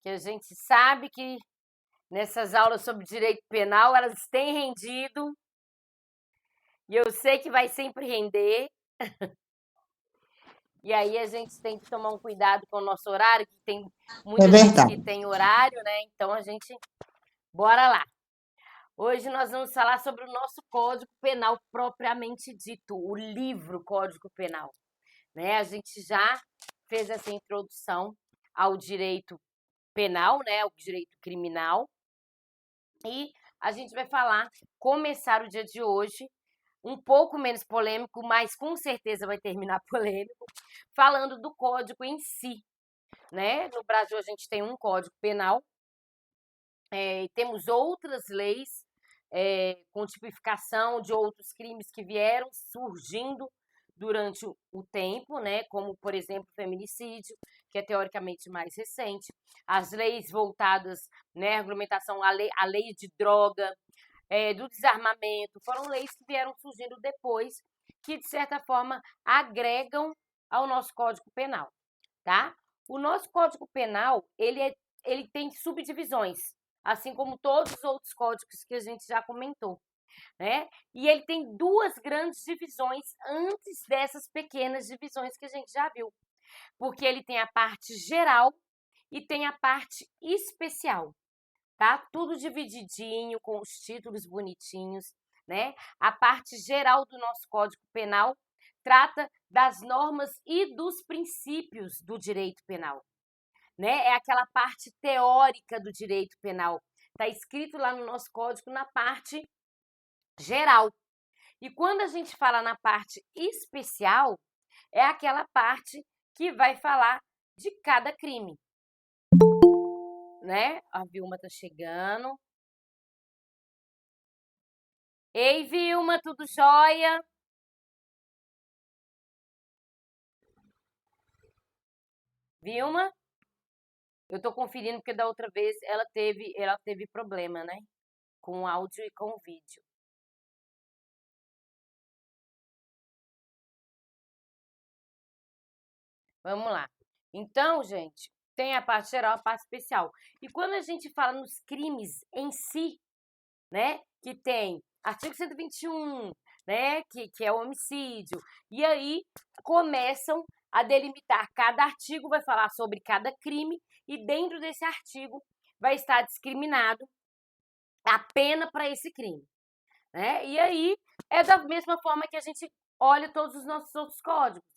que a gente sabe que nessas aulas sobre direito penal elas têm rendido, e eu sei que vai sempre render. E aí a gente tem que tomar um cuidado com o nosso horário, que tem É muita gente verdade. que tem horário, né? Então a gente, bora lá. Hoje nós vamos falar sobre o nosso Código Penal propriamente dito, o livro Código Penal, né? A gente já fez essa introdução ao direito penal, né? Ao direito criminal. E a gente vai começar o dia de hoje um pouco menos polêmico, mas com certeza vai terminar polêmico, falando do código em si, né? No Brasil a gente tem um código penal, e temos outras leis com tipificação de outros crimes que vieram surgindo durante o tempo, né? Como, por exemplo, o feminicídio, que é teoricamente mais recente, as leis voltadas, né, regulamentação, a lei de droga, do desarmamento, foram leis que vieram surgindo depois, que, de certa forma, agregam ao nosso Código Penal, tá? O nosso Código Penal, ele tem subdivisões, assim como todos os outros códigos que a gente já comentou, né? E ele tem duas grandes divisões antes dessas pequenas divisões que a gente já viu, porque ele tem a parte geral e tem a parte especial, tá? Tudo divididinho, com os títulos bonitinhos, né? A parte geral do nosso Código Penal trata das normas e dos princípios do direito penal, né? É aquela parte teórica do direito penal. Está escrito lá no nosso código na parte geral. E quando a gente fala na parte especial, é aquela parte que vai falar de cada crime, né? A Vilma tá chegando. Ei, Vilma, tudo jóia? Vilma? Eu tô conferindo porque da outra vez ela teve problema, né? Com o áudio e com o vídeo. Vamos lá. Então, gente, tem a parte geral, a parte especial. E quando a gente fala nos crimes em si, né, que tem artigo 121, né, que é o homicídio, e aí começam a delimitar, cada artigo vai falar sobre cada crime, e dentro desse artigo vai estar discriminado a pena para esse crime, né? E aí é da mesma forma que a gente olha todos os nossos outros códigos,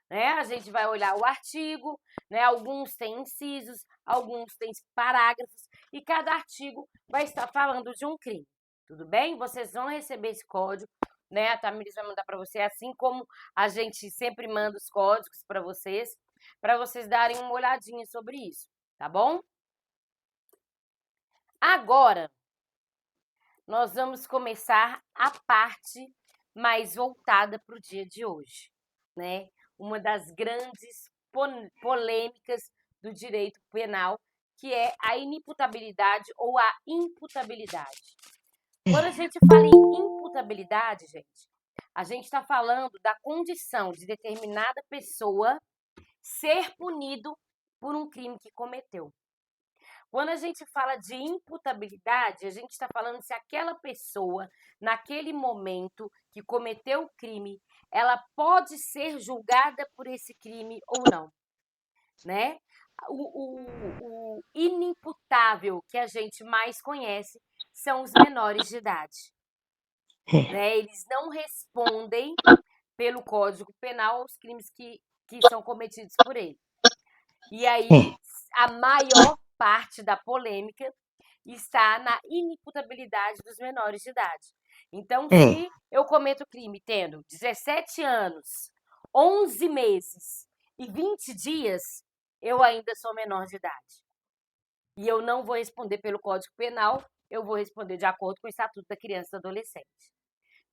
né? A gente vai olhar o artigo, né? Alguns têm incisos, alguns têm parágrafos, e cada artigo vai estar falando de um crime. Tudo bem? Vocês vão receber esse código, né? A Tamiris vai mandar para você, assim como a gente sempre manda os códigos para vocês darem uma olhadinha sobre isso, tá bom? Agora, nós vamos começar a parte mais voltada para o dia de hoje, né? Uma das grandes polêmicas do direito penal, que é a inimputabilidade ou a imputabilidade. Quando a gente fala em imputabilidade, gente, a gente está falando da condição de determinada pessoa ser punido por um crime que cometeu. Quando a gente fala de imputabilidade, a gente está falando se aquela pessoa, naquele momento que cometeu o crime, ela pode ser julgada por esse crime ou não, né? O inimputável que a gente mais conhece são os menores de idade, né? Eles não respondem pelo Código Penal aos crimes que são cometidos por ele. E aí, a maior parte da polêmica está na inimputabilidade dos menores de idade. Então, se eu cometo crime tendo 17 anos, 11 meses e 20 dias, eu ainda sou menor de idade. E eu não vou responder pelo Código Penal, eu vou responder de acordo com o Estatuto da Criança e do Adolescente.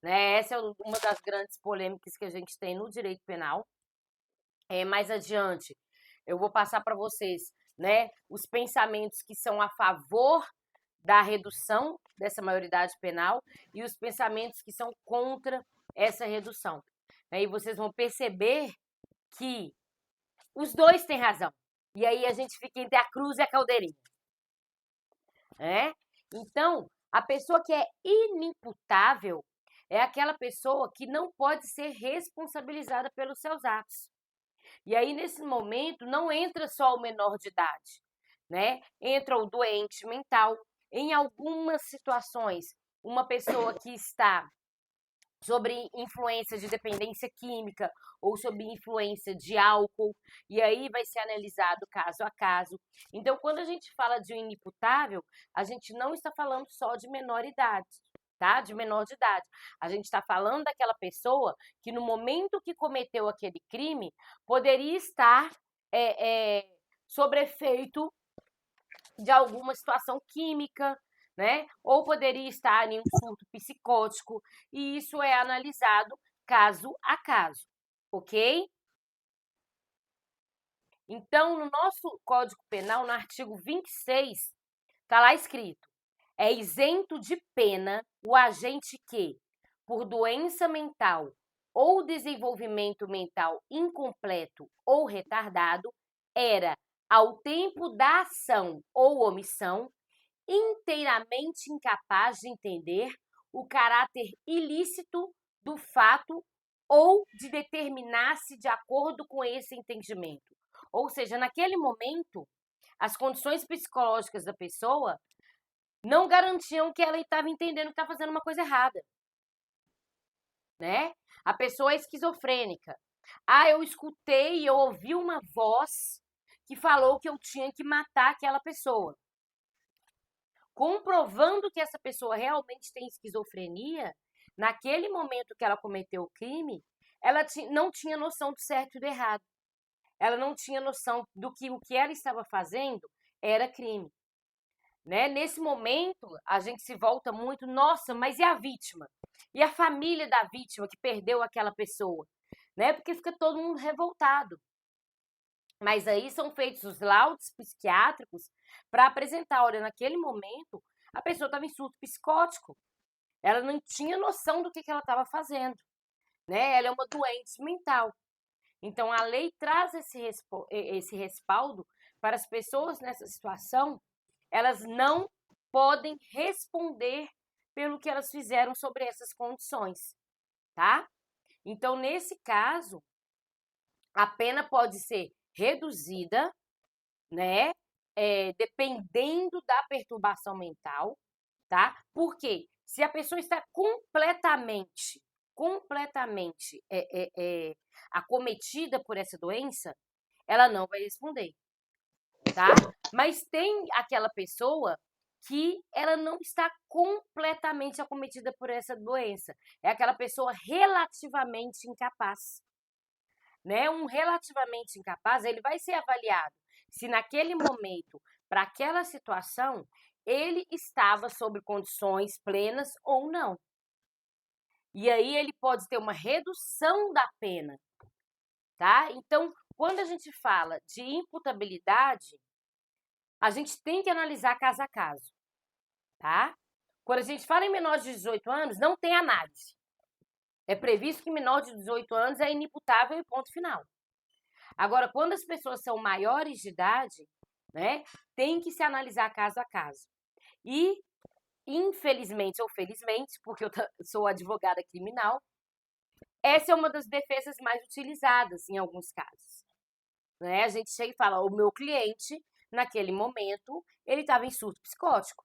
Né? Essa é uma das grandes polêmicas que a gente tem no direito penal. Mais adiante, eu vou passar para vocês, né, os pensamentos que são a favor da redução dessa maioridade penal e os pensamentos que são contra essa redução. E vocês vão perceber que os dois têm razão E aí a gente fica entre a cruz e a caldeirinha. Né? Então, a pessoa que é inimputável é aquela pessoa que não pode ser responsabilizada pelos seus atos. E aí, nesse momento, não entra só o menor de idade, né? Entra o doente mental. Em algumas situações, uma pessoa que está sobre influência de dependência química ou sob influência de álcool, e aí vai ser analisado caso a caso. Então, quando a gente fala de um inimputável, a gente não está falando só de menor idade, tá? De menor de idade. A gente está falando daquela pessoa que no momento que cometeu aquele crime, poderia estar sob efeito de alguma situação química, né? Ou poderia estar em um surto psicótico, e isso é analisado caso a caso, ok? Então, no nosso Código Penal, no artigo 26, está lá escrito: é isento de pena o agente que, por doença mental ou desenvolvimento mental incompleto ou retardado, era, ao tempo da ação ou omissão, inteiramente incapaz de entender o caráter ilícito do fato ou de determinar-se de acordo com esse entendimento. Ou seja, naquele momento, as condições psicológicas da pessoa não garantiam que ela estava entendendo que estava fazendo uma coisa errada. Né? A pessoa é esquizofrênica. Eu escutei, eu ouvi uma voz que falou que eu tinha que matar aquela pessoa. Comprovando que essa pessoa realmente tem esquizofrenia, naquele momento que ela cometeu o crime, ela não tinha noção do certo e do errado. Ela não tinha noção do que o que ela estava fazendo era crime. Né? Nesse momento, a gente se volta muito, nossa, mas e a vítima? E a família da vítima que perdeu aquela pessoa? Né? Porque fica todo mundo revoltado. Mas aí são feitos os laudos psiquiátricos para apresentar, olha, naquele momento, a pessoa estava em surto psicótico. Ela não tinha noção do que ela estava fazendo. Né? Ela é uma doente mental. Então, a lei traz esse respaldo para as pessoas nessa situação. Elas não podem responder pelo que elas fizeram sobre essas condições, tá? Então, nesse caso, a pena pode ser reduzida, né? Dependendo da perturbação mental, tá? Porque se a pessoa está completamente acometida por essa doença, ela não vai responder, tá? Mas tem aquela pessoa que ela não está completamente acometida por essa doença. É aquela pessoa relativamente incapaz. Né? Um relativamente incapaz, ele vai ser avaliado se naquele momento, para aquela situação, ele estava sob condições plenas ou não. E aí ele pode ter uma redução da pena, tá? Então, quando a gente fala de imputabilidade, a gente tem que analisar caso a caso, tá? Quando a gente fala em menores de 18 anos, não tem análise. É previsto que menor de 18 anos é inimputável e ponto final. Agora, quando as pessoas são maiores de idade, né, tem que se analisar caso a caso. E, infelizmente ou felizmente, porque eu sou advogada criminal, essa é uma das defesas mais utilizadas em alguns casos. Né? A gente chega e fala, o meu cliente, naquele momento, ele estava em surto psicótico.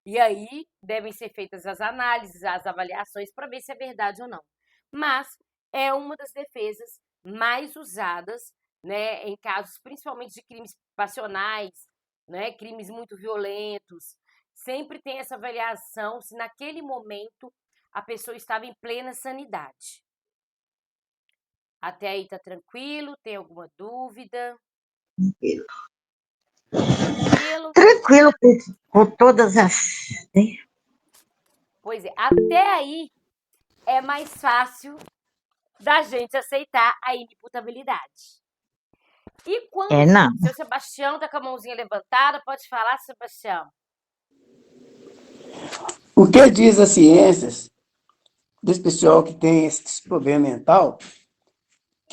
E aí devem ser feitas as análises, as avaliações para ver se é verdade ou não. Mas é uma das defesas mais usadas, né, em casos principalmente de crimes passionais, né, crimes muito violentos. Sempre tem essa avaliação se naquele momento a pessoa estava em plena sanidade. Até aí tá tranquilo? Tem alguma dúvida? Tranquilo. Tranquilo? Tranquilo com todas as. Pois é, até aí é mais fácil da gente aceitar a inimputabilidade. E quando Não. o seu Sebastião tá com a mãozinha levantada, pode falar, Sebastião. O que diz as ciências desse pessoal que tem esse problema mental,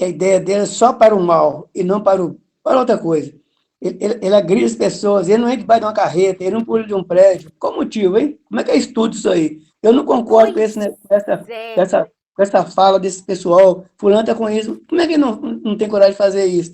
que a ideia dele é só para o mal e não para outra coisa. Ele agride as pessoas, ele não entra debaixo de uma carreta, ele não pula de um prédio. Qual motivo, hein? Como é que é isso tudo isso aí? Eu não concordo com, Pois é. com essa fala desse pessoal. Fulano está com isso. Como é que não tem coragem de fazer isso?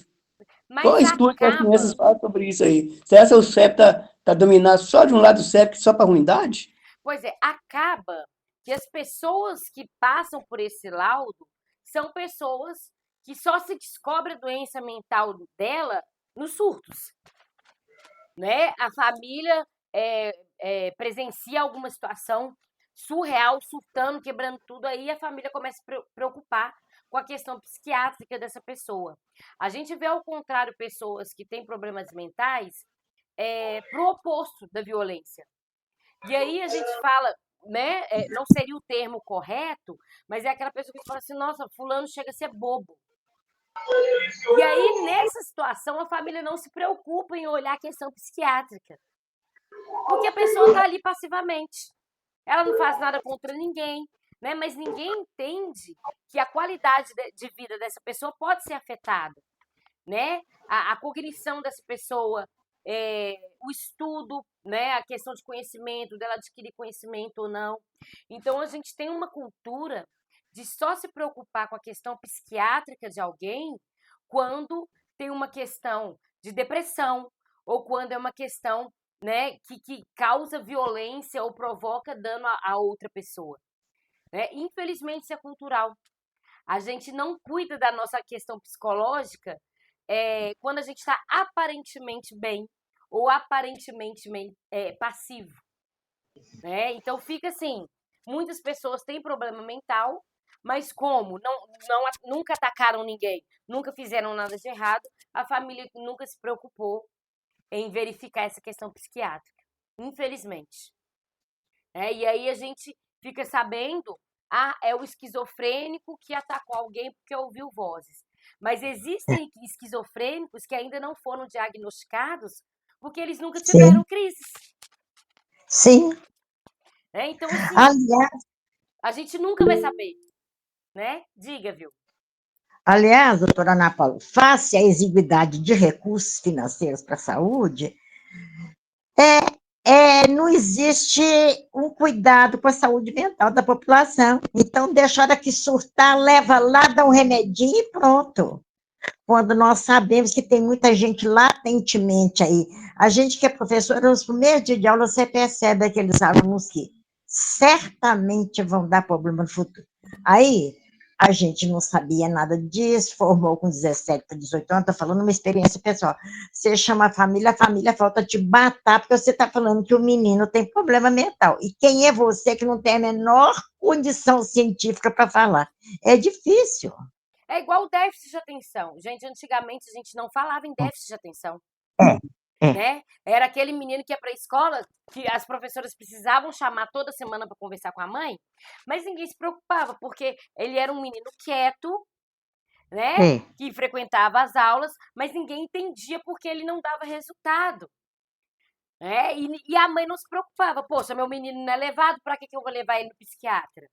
Qual Mas estudo que as crianças acaba. fazem sobre isso aí? Será que o CEP tá dominado só de um lado do CEP, só para ruindade? Pois é, acaba que as pessoas que passam por esse laudo são pessoas que só se descobre a doença mental dela nos surtos, né? A família presencia alguma situação surreal, surtando, quebrando tudo, aí a família começa a se preocupar com a questão psiquiátrica dessa pessoa. A gente vê, ao contrário, pessoas que têm problemas mentais pro oposto da violência. E aí a gente fala, né? Não seria o termo correto, mas é aquela pessoa que fala assim, nossa, fulano chega a ser bobo. E aí, nessa situação, a família não se preocupa em olhar a questão psiquiátrica. Porque a pessoa está ali passivamente. Ela não faz nada contra ninguém, né? Mas ninguém entende que a qualidade de vida dessa pessoa pode ser afetada, né? A cognição dessa pessoa, o estudo, né? A questão de conhecimento, dela adquirir conhecimento ou não. Então, a gente tem uma cultura de só se preocupar com a questão psiquiátrica de alguém quando tem uma questão de depressão ou quando é uma questão, né, que causa violência ou provoca dano a outra pessoa, né? Infelizmente, isso é cultural. A gente não cuida da nossa questão psicológica quando a gente está aparentemente bem ou aparentemente passivo, né? Então fica assim, muitas pessoas têm problema mental, mas como nunca atacaram ninguém, nunca fizeram nada de errado, a família nunca se preocupou em verificar essa questão psiquiátrica, infelizmente. E aí a gente fica sabendo, é o esquizofrênico que atacou alguém porque ouviu vozes. Mas existem esquizofrênicos que ainda não foram diagnosticados porque eles nunca tiveram Sim, crises. sim. Então, assim, Aliás, a gente nunca vai saber, né? Diga, viu? aliás, doutora Ana Paula, face à exiguidade de recursos financeiros para a saúde, não existe um cuidado com a saúde mental da população. Então, deixa a hora que surtar, leva lá, dá um remedinho e pronto. Quando nós sabemos que tem muita gente latentemente aí. A gente que é professora, nos primeiros dias de aula, você percebe aqueles alunos que certamente vão dar problema no futuro. Aí, a gente não sabia nada disso, formou com 17 para 18 anos, estou falando uma experiência pessoal. Você chama a família falta te matar, porque você está falando que o menino tem problema mental. E quem é você que não tem a menor condição científica para falar? É difícil. É igual o déficit de atenção. Gente, antigamente a gente não falava em déficit de atenção, É, é. né? Era aquele menino que ia para a escola, que as professoras precisavam chamar toda semana para conversar com a mãe, mas ninguém se preocupava, porque ele era um menino quieto, né? É. Que frequentava as aulas, mas ninguém entendia porque ele não dava resultado. E a mãe não se preocupava. Poxa, meu menino não é levado, para que eu vou levar ele no psiquiatra?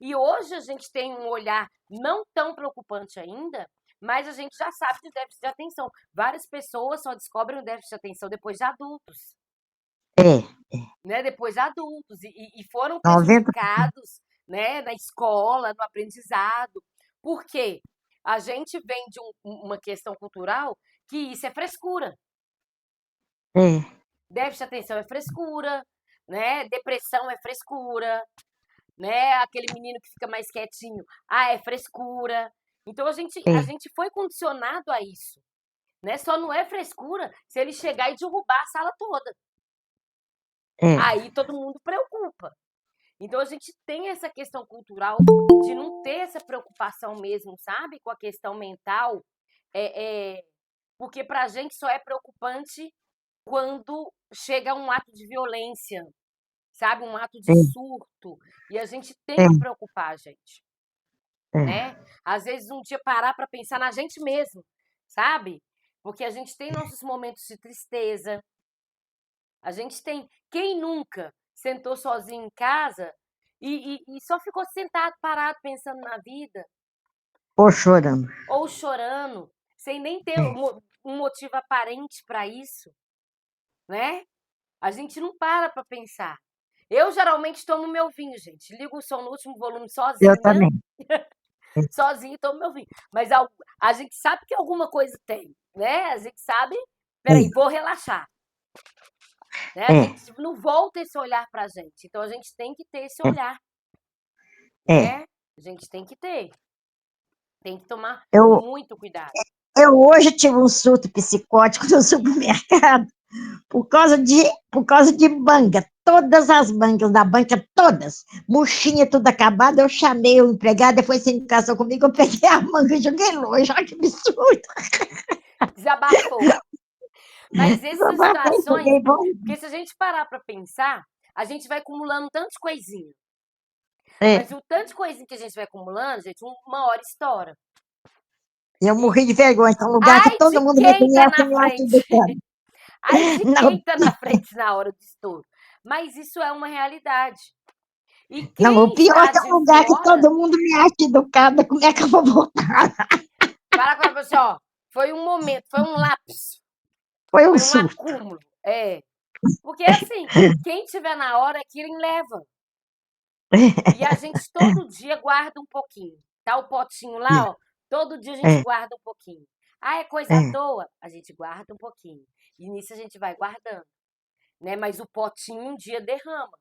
E hoje a gente tem um olhar não tão preocupante ainda, mas a gente já sabe de déficit de atenção. Várias pessoas só descobrem o déficit de atenção depois de adultos, É, né? Depois de adultos e foram 90. prejudicados, né? Na escola, no aprendizado. Por quê? A gente vem de uma questão cultural que isso é frescura. É, Déficit de atenção é frescura, né? Depressão é frescura, né? Aquele menino que fica mais quietinho, é frescura. Então a é, gente foi condicionado a isso, né? Só não é frescura se ele chegar e derrubar a sala toda. é, Aí todo mundo preocupa. Então a gente tem essa questão cultural de não ter essa preocupação mesmo, sabe? Com a questão mental, porque pra gente só é preocupante quando chega um ato de violência, sabe? Um ato de é, surto. E a gente tem é, que preocupar, gente, é. né? Às vezes um dia parar para pensar na gente mesmo, sabe? Porque a gente tem nossos momentos de tristeza. A gente tem. Quem nunca sentou sozinho em casa e só ficou sentado, parado, pensando na vida? Ou chorando. ou chorando, sem nem ter um motivo aparente para isso, né? A gente não para pensar. Eu geralmente tomo meu vinho, gente. Ligo o som no último volume Eu sozinha, também. sozinha e tomo meu vinho. Mas a gente sabe que alguma coisa tem, né? A gente sabe, É, peraí, vou relaxar. Né? A é, gente não volta esse olhar pra gente. Então a gente tem que ter esse é, olhar, é. né? A gente tem que ter. Tem que tomar Eu, muito cuidado. eu hoje tive um surto psicótico no supermercado por causa de manga. Todas as mangas da banca, todas. Murchinha, tudo acabado. Eu chamei o empregado, depois sem educação comigo, eu peguei a manga e joguei longe. Olha que absurdo. Desabafou. Mas essas Desabafei, situações, joguei bom. porque se a gente parar pra pensar, a gente vai acumulando tanto de coisinha. É, Mas o tanto de coisinha que a gente vai acumulando, gente, uma hora estoura. eu E morri de vergonha. É um lugar que ai todo de mundo me quem tá conhece e na me acha frente. educada. Ai de Não, quem tá na frente na hora do estouro. Mas isso é uma realidade. E não, o quem pior é está que é de um lugar que fora, todo mundo me acha educada. Como é que eu vou voltar? para com a pessoa, ó, foi um momento, foi um lapso, Foi um foi um surto. acúmulo. É. Porque assim, quem tiver na hora é quem leva. E a gente todo dia guarda um pouquinho. Tá o potinho lá, ó. Todo dia a gente É, guarda um pouquinho. Ah, é coisa à é, toa? A gente guarda um pouquinho. E nisso a gente vai guardando, né? Mas o potinho um dia derrama.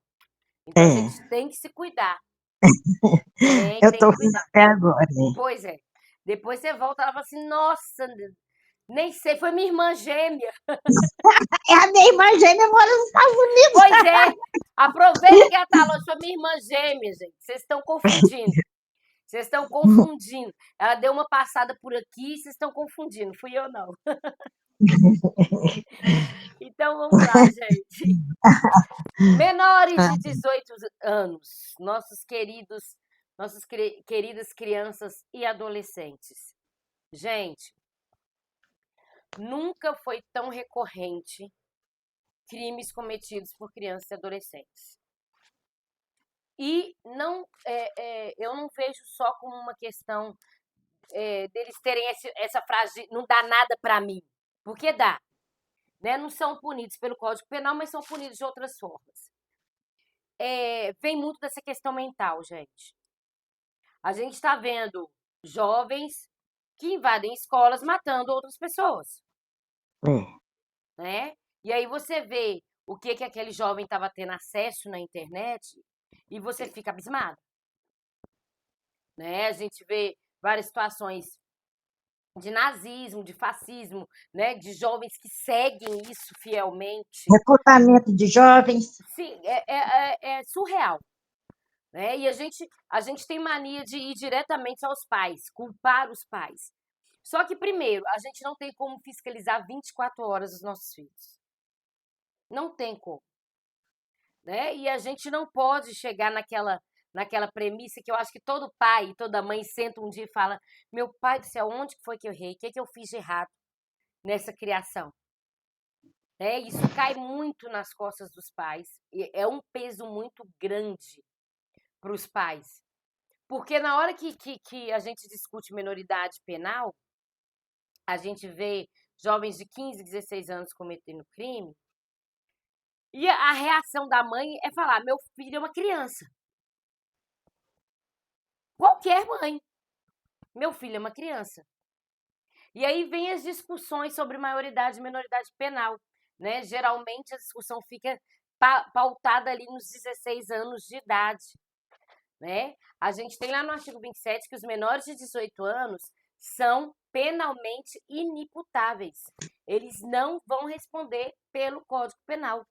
Então a é. gente tem que se cuidar. Eu Tem tô que rindo cuidar. até agora. Né? Pois é. Depois você volta, ela fala assim, nossa, nem sei, foi minha irmã gêmea. É a minha irmã gêmea mora nos Estados Unidos. Pois é. Aproveita que ela tá longe, foi minha irmã gêmea, gente. Vocês estão confundindo. Vocês estão confundindo. Ela deu uma passada por aqui, vocês estão confundindo. Fui eu, não. Então vamos lá, gente. Menores de 18 anos, nossas queridas crianças e adolescentes. Gente, nunca foi tão recorrente crimes cometidos por crianças e adolescentes. E não, eu não vejo só como uma questão deles terem essa frase de não dá nada para mim. Porque dá. Né? Não são punidos pelo Código Penal, mas são punidos de outras formas. Vem muito dessa questão mental, gente. A gente está vendo jovens que invadem escolas matando outras pessoas, É. né? E aí você vê o que aquele jovem estava tendo acesso na internet e você fica abismado, né? A gente vê várias situações de nazismo, de fascismo, né? De jovens que seguem isso fielmente. Recrutamento de jovens. Sim, é surreal. Né? E a gente tem mania de ir diretamente aos pais, culpar os pais. Só que, primeiro, a gente não tem como fiscalizar 24 horas os nossos filhos. Não tem como. Né? E a gente não pode chegar naquela premissa que eu acho que todo pai e toda mãe senta um dia e fala: meu pai do céu, onde foi que eu errei? O que eu fiz de errado nessa criação? Isso cai muito nas costas dos pais. É um peso muito grande para os pais. Porque na hora que a gente discute minoridade penal, a gente vê jovens de 15, 16 anos cometendo crime, e a reação da mãe é falar: meu filho é uma criança. Qualquer mãe. Meu filho é uma criança. E aí vem as discussões sobre maioridade e minoridade penal. Né? Geralmente a discussão fica pautada ali nos 16 anos de idade. Né? A gente tem lá no artigo 27 que os menores de 18 anos são penalmente inimputáveis. Eles não vão responder pelo Código Penal.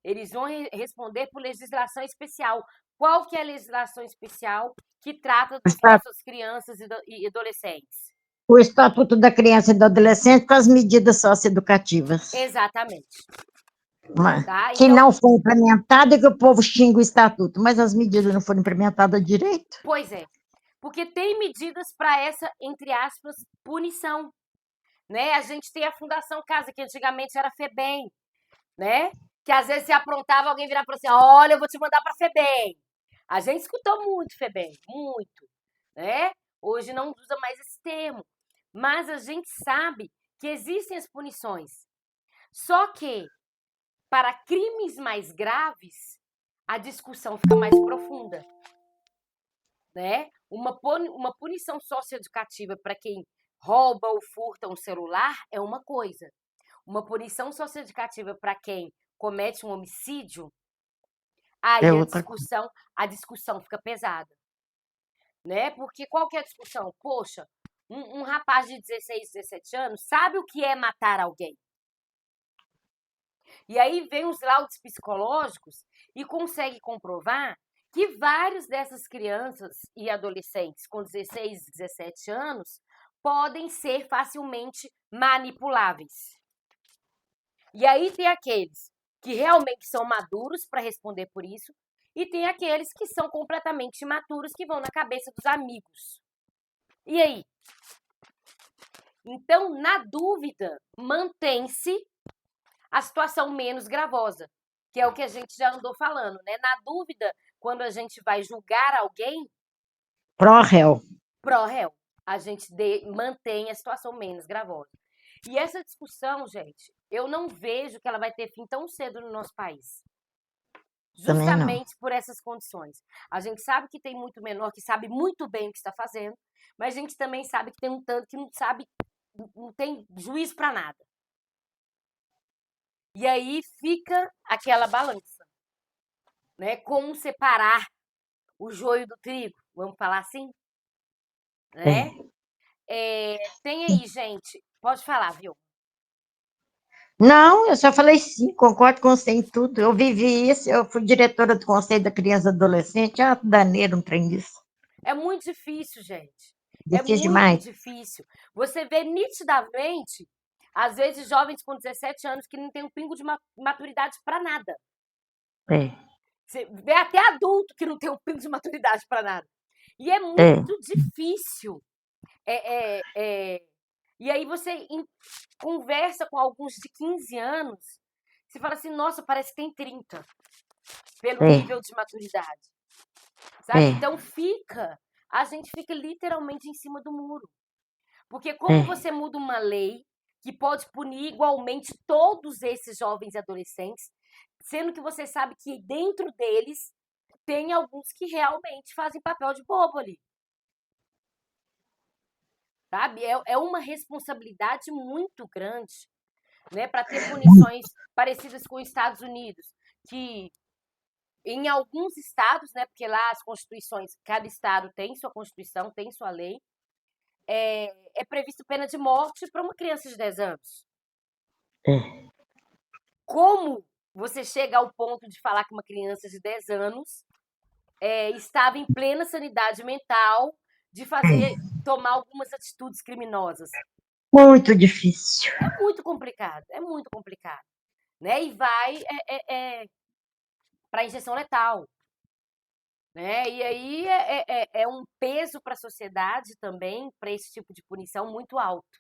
Eles vão responder por legislação especial. Qual que é a legislação especial que trata das nossas crianças e adolescentes? O Estatuto da Criança e do Adolescente com as medidas socioeducativas. Exatamente. Tá? Que Então, não foi implementado e que o povo xinga o Estatuto, mas as medidas não foram implementadas direito. pois é. Porque tem medidas para essa, entre aspas, punição. Né? A gente tem a Fundação Casa, que antigamente era FEBEM, né? Que às vezes se aprontava, alguém virava para você: olha, eu vou te mandar para FEBEM. A gente escutou muito FEBEM, muito, né? hoje não usa mais esse termo. Mas a gente sabe que existem as punições. Só que, para crimes mais graves, a discussão fica mais profunda. Né? Uma punição socioeducativa para quem rouba ou furta um celular é uma coisa. Uma punição socioeducativa para quem comete um homicídio, aí a discussão fica pesada. Né? Porque qual que é a discussão? Poxa, um rapaz de 16, 17 anos sabe o que é matar alguém. E aí vem os laudos psicológicos e consegue comprovar que várias dessas crianças e adolescentes com 16, 17 anos podem ser facilmente manipuláveis. E aí tem aqueles que realmente são maduros para responder por isso e tem aqueles que são completamente imaturos que vão na cabeça dos amigos. E aí? Então, na dúvida, mantém-se a situação menos gravosa, que é o que a gente já andou falando, né? Na dúvida, quando a gente vai julgar alguém... Pró-réu. Pró-réu. A gente mantém a situação menos gravosa. E essa discussão, gente, eu não vejo que ela vai ter fim tão cedo no nosso país. Justamente por essas condições. A gente sabe que tem muito menor que sabe muito bem o que está fazendo, mas a gente também sabe que tem um tanto que não sabe, não tem juízo para nada. E aí fica aquela balança, né? Como separar o joio do trigo, vamos falar assim? Né? Tem aí, gente, pode falar, viu? Não, eu só falei sim, concordo com você em tudo. Eu vivi isso, eu fui diretora do Conselho da Criança e Adolescente, daneiro um trem disso. É muito difícil, gente. Difícil É muito demais. difícil. Você vê nitidamente, às vezes, jovens com 17 anos que não tem um pingo de maturidade para nada. Você vê até adulto que não tem um pingo de maturidade para nada. E é muito difícil. E aí você conversa com alguns de 15 anos, você fala assim, nossa, parece que tem 30, pelo nível de maturidade. Sabe? Então a gente fica literalmente em cima do muro. Porque como você muda uma lei que pode punir igualmente todos esses jovens e adolescentes, sendo que você sabe que dentro deles tem alguns que realmente fazem papel de bobo ali. Sabe? É uma responsabilidade muito grande, né, para ter punições parecidas com os Estados Unidos, que em alguns estados, né, porque lá as constituições, cada estado tem sua constituição, tem sua lei, é previsto pena de morte para uma criança de 10 anos. Como você chega ao ponto de falar que uma criança de 10 anos estava em plena sanidade mental de tomar algumas atitudes criminosas? Muito difícil. É muito complicado, né? E vai para injeção letal. Né? E aí é um peso para a sociedade também, para esse tipo de punição, muito alto.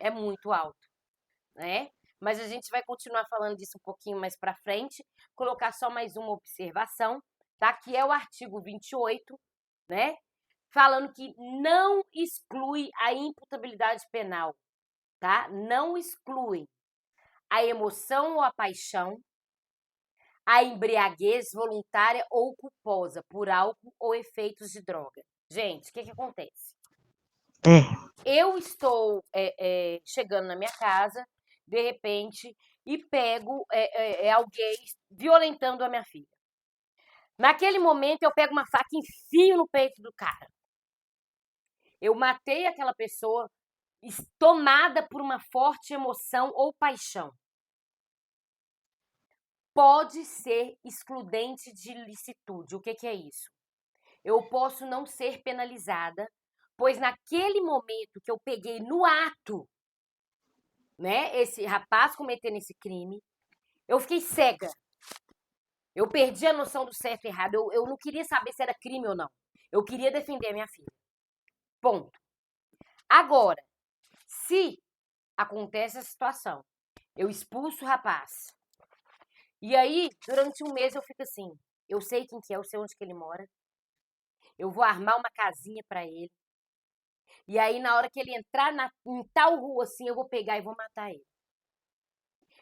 É muito alto. Né? Mas a gente vai continuar falando disso um pouquinho mais para frente, colocar só mais uma observação, tá? Que é o artigo 28, né? Falando que não exclui a imputabilidade penal, tá? Não exclui a emoção ou a paixão, a embriaguez voluntária ou culposa por álcool ou efeitos de droga. Gente, o que acontece? Eu estou chegando na minha casa, de repente, e pego alguém violentando a minha filha. Naquele momento, eu pego uma faca e enfio no peito do cara. Eu matei aquela pessoa tomada por uma forte emoção ou paixão. Pode ser excludente de licitude. O que é isso? Eu posso não ser penalizada, pois naquele momento que eu peguei no ato, né, esse rapaz cometendo esse crime, eu fiquei cega. Eu perdi a noção do certo e errado. Eu não queria saber se era crime ou não. Eu queria defender a minha filha. Ponto. Agora, se acontece a situação, eu expulso o rapaz, e aí, durante um mês, eu fico assim, eu sei quem que é, eu sei onde que ele mora, eu vou armar uma casinha para ele. E aí, na hora que ele entrar em tal rua assim, eu vou pegar e vou matar ele.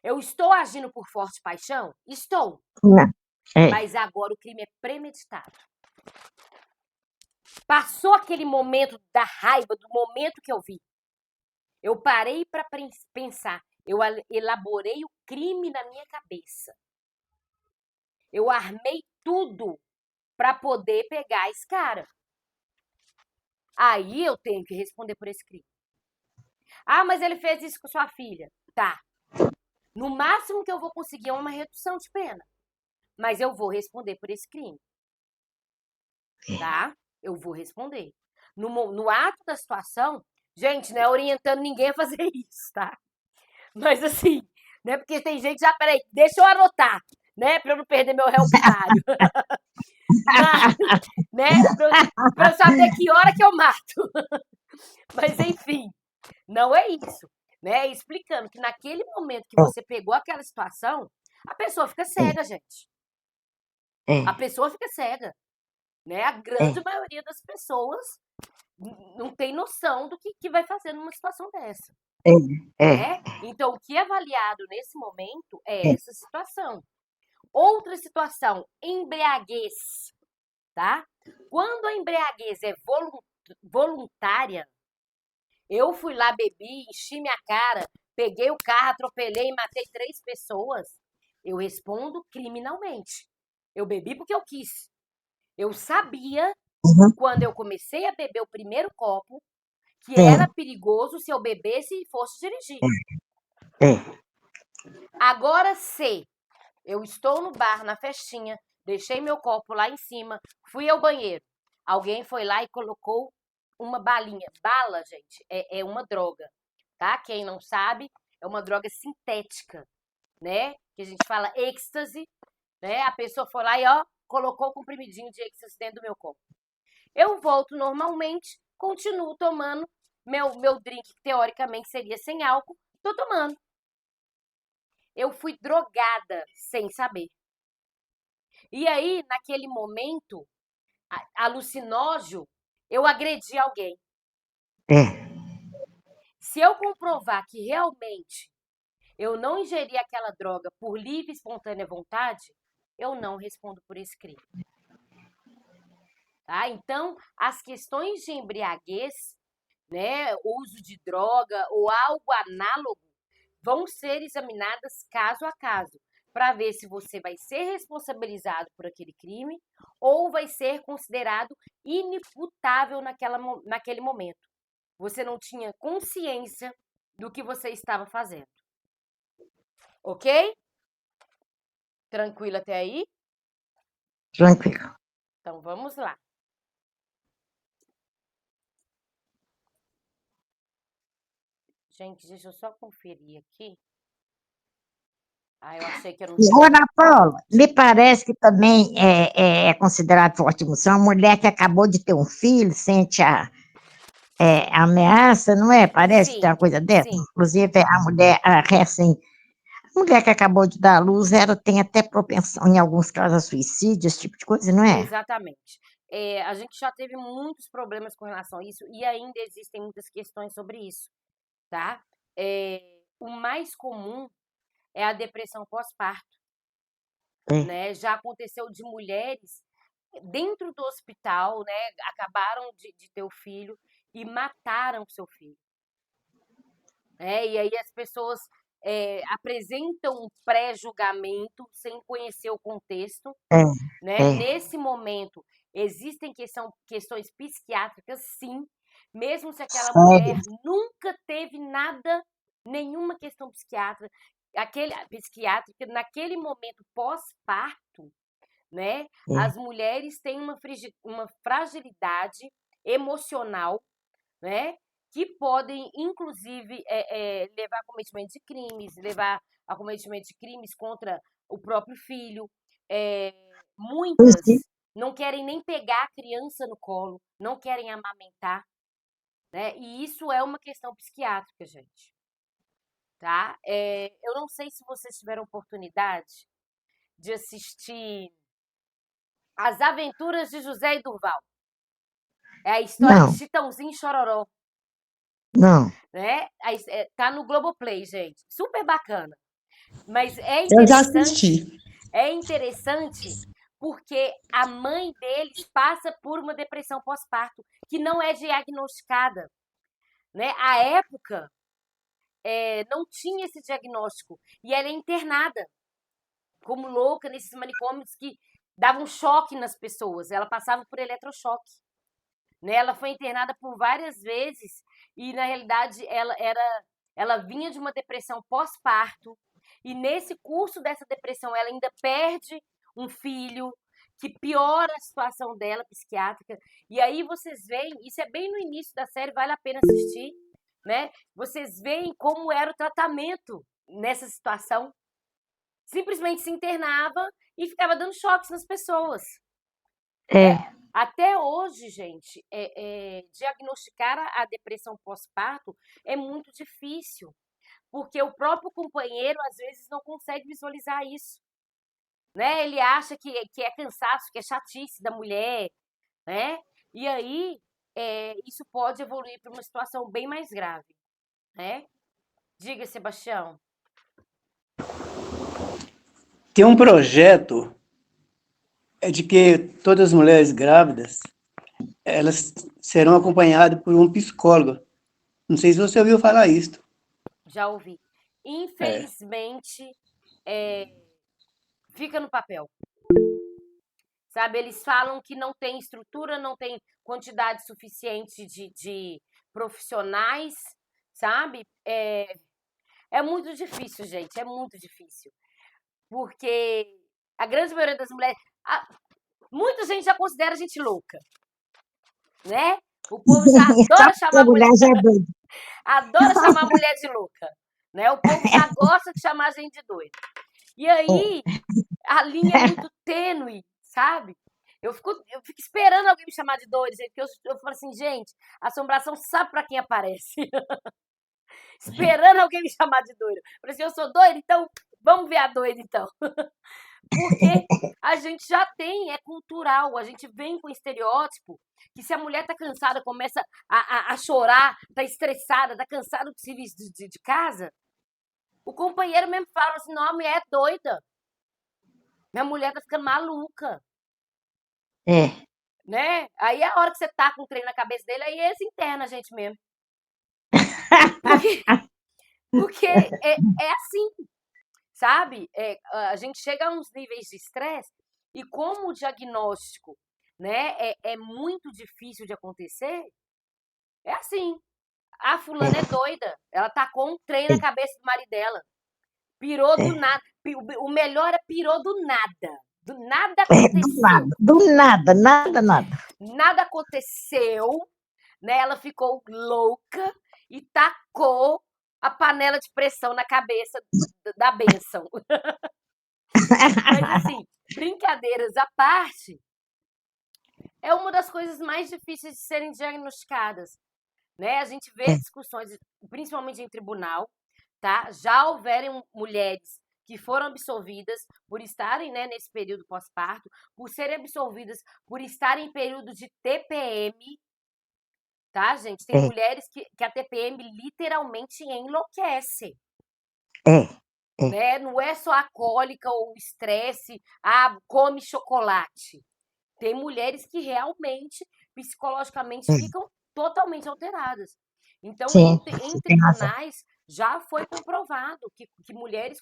Eu estou agindo por forte paixão? Estou. Não. Mas agora o crime é premeditado. Passou aquele momento da raiva, do momento que eu vi. Eu parei para pensar. Eu elaborei o crime na minha cabeça. Eu armei tudo para poder pegar esse cara. Aí eu tenho que responder por esse crime. Ah, mas ele fez isso com sua filha. Tá. No máximo que eu vou conseguir é uma redução de pena. Mas eu vou responder por esse crime. Tá? Eu vou responder. No ato da situação, gente, não é orientando ninguém a fazer isso, tá? Mas assim, né? Porque tem gente já, peraí, deixa eu anotar, né? Pra eu não perder meu réu primário. Né? Pra eu saber que hora que eu mato. Mas enfim, não é isso. Né? Explicando que naquele momento que você pegou aquela situação, a pessoa fica cega, gente. A pessoa fica cega. Né? A grande maioria das pessoas não tem noção do que vai fazer numa situação dessa. Né? Então, o que é avaliado nesse momento é essa situação. Outra situação, embriaguez. Tá? Quando a embriaguez é voluntária, eu fui lá, bebi, enchi minha cara, peguei o carro, atropelei e matei 3 pessoas, eu respondo criminalmente. Eu bebi porque eu quis. Eu sabia, quando eu comecei a beber o primeiro copo, que era perigoso se eu bebesse e fosse dirigir. Agora, se eu estou no bar, na festinha, deixei meu copo lá em cima, fui ao banheiro, alguém foi lá e colocou uma balinha. Bala, gente, é uma droga, tá? Quem não sabe, é uma droga sintética, né? Que a gente fala êxtase, né? A pessoa foi lá e, ó, colocou o comprimidinho de êxtase dentro do meu copo. Eu volto normalmente, continuo tomando meu drink, que teoricamente seria sem álcool, tô tomando. Eu fui drogada sem saber. E aí, naquele momento alucinógeno, eu agredi alguém. Se eu comprovar que realmente eu não ingeri aquela droga por livre e espontânea vontade, eu não respondo por esse crime. Tá? Então, as questões de embriaguez, né, uso de droga ou algo análogo, vão ser examinadas caso a caso, para ver se você vai ser responsabilizado por aquele crime ou vai ser considerado inimputável naquele momento. Você não tinha consciência do que você estava fazendo. Ok? Tranquilo até aí? Tranquilo. Então vamos lá. Gente, deixa eu só conferir aqui. Ah, eu achei que eu não tinha. Ana Paula, me parece que também é considerado forte emoção. A mulher que acabou de ter um filho sente a ameaça, não é? Parece que tem uma coisa dessa. Sim. Inclusive, a mulher, a mulher que acabou de dar à luz, ela tem até propensão, em alguns casos, a suicídio, esse tipo de coisa, não é? Exatamente. A gente já teve muitos problemas com relação a isso e ainda existem muitas questões sobre isso, tá? O mais comum é a depressão pós-parto, né? Já aconteceu de mulheres dentro do hospital, né? Acabaram de ter o filho e mataram seu filho. E aí as pessoas apresentam um pré-julgamento sem conhecer o contexto. Né? Nesse momento, existem questões psiquiátricas, sim, mesmo se aquela mulher nunca teve nada, nenhuma questão psiquiátrica, naquele momento pós-parto, né? As mulheres têm uma fragilidade emocional, né? Que podem, inclusive, levar a cometimento de crimes, levar a cometimento de crimes contra o próprio filho. Muitas não querem nem pegar a criança no colo, não querem amamentar, né? E isso é uma questão psiquiátrica, gente. Tá? Eu não sei se vocês tiveram oportunidade de assistir As Aventuras de José e Durval. É a história de Não, Chitãozinho e Chororó, não. né? Tá no Globoplay, gente. Super bacana. Mas Eu já assisti. é interessante porque a mãe deles passa por uma depressão pós-parto que não é diagnosticada, né? À época, não tinha esse diagnóstico e ela é internada como louca nesses manicômios que davam choque nas pessoas. Ela passava por eletrochoque, né? Ela foi internada por várias vezes e na realidade ela vinha de uma depressão pós-parto e nesse curso dessa depressão ela ainda perde um filho que piora a situação dela psiquiátrica. E aí vocês veem, isso é bem no início da série, vale a pena assistir, né? Vocês veem como era o tratamento nessa situação. Simplesmente se internava e ficava dando choques nas pessoas. É, Até hoje, gente, diagnosticar a depressão pós-parto é muito difícil, porque o próprio companheiro às vezes não consegue visualizar isso, né? Ele acha que é cansaço, que é chatice da mulher, né? E aí isso pode evoluir para uma situação bem mais grave, né? Diga, Sebastião. Tem um projeto de que todas as mulheres grávidas, elas serão acompanhadas por um psicólogo. Não sei se você ouviu falar isso. Já ouvi. Infelizmente, fica no papel. Sabe, eles falam que não tem estrutura, não tem quantidade suficiente de profissionais, sabe? É muito difícil, gente, é muito difícil. Porque a grande maioria das mulheres... muita gente já considera a gente louca, né? O povo já adora chamar a mulher... mulher já é doida. adora chamar a mulher de louca, né? O povo já gosta de chamar a gente de doida. E aí, a linha é muito tênue, sabe? Eu fico esperando alguém me chamar de doido, gente, porque eu falo assim, gente, a assombração sabe pra quem aparece. Esperando alguém me chamar de doido. Eu falei assim, eu sou doida, então vamos ver a doida, então. Porque a gente já tem, é cultural, a gente vem com estereótipo, que se a mulher tá cansada, começa a chorar, tá estressada, tá cansada do serviço de casa, o companheiro mesmo fala assim, não, a mulher é doida. Minha mulher tá ficando maluca. É, Né? Aí a hora que você tá com o trem na cabeça dele, aí eles internam a gente mesmo. Porque é assim, sabe? A gente chega a uns níveis de estresse e como o diagnóstico, né, é muito difícil de acontecer, é assim. A fulana é doida. Ela tacou um trem na cabeça do marido dela. Pirou do nada. O melhor é pirou do nada. Do nada aconteceu. do nada, nada. Nada aconteceu, né? Ela ficou louca e tacou a panela de pressão na cabeça da bênção. Mas assim, brincadeiras à parte, é uma das coisas mais difíceis de serem diagnosticadas, né? A gente vê discussões, principalmente em tribunal, tá? Já houveram mulheres que foram absolvidas por estarem, né, nesse período pós-parto, por serem absolvidas por estarem em período de TPM, tá, gente? Tem mulheres que a TPM literalmente enlouquece. Né? Não é só a cólica ou o estresse, come chocolate. Tem mulheres que realmente, psicologicamente, ficam totalmente alteradas. Então, em tribunais, já foi comprovado que mulheres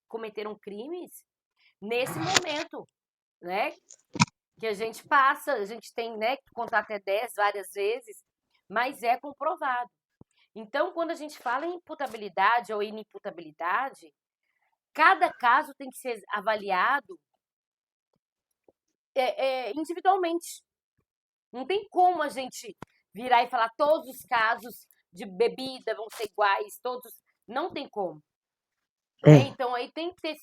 cometeram crimes nesse momento, né? Que a gente passa, a gente tem, né, que contar até 10 várias vezes, mas é comprovado. Então, quando a gente fala em imputabilidade ou inimputabilidade, cada caso tem que ser avaliado individualmente. Não tem como a gente virar e falar todos os casos de bebida vão ser iguais, todos. Não tem como. Então, aí tem que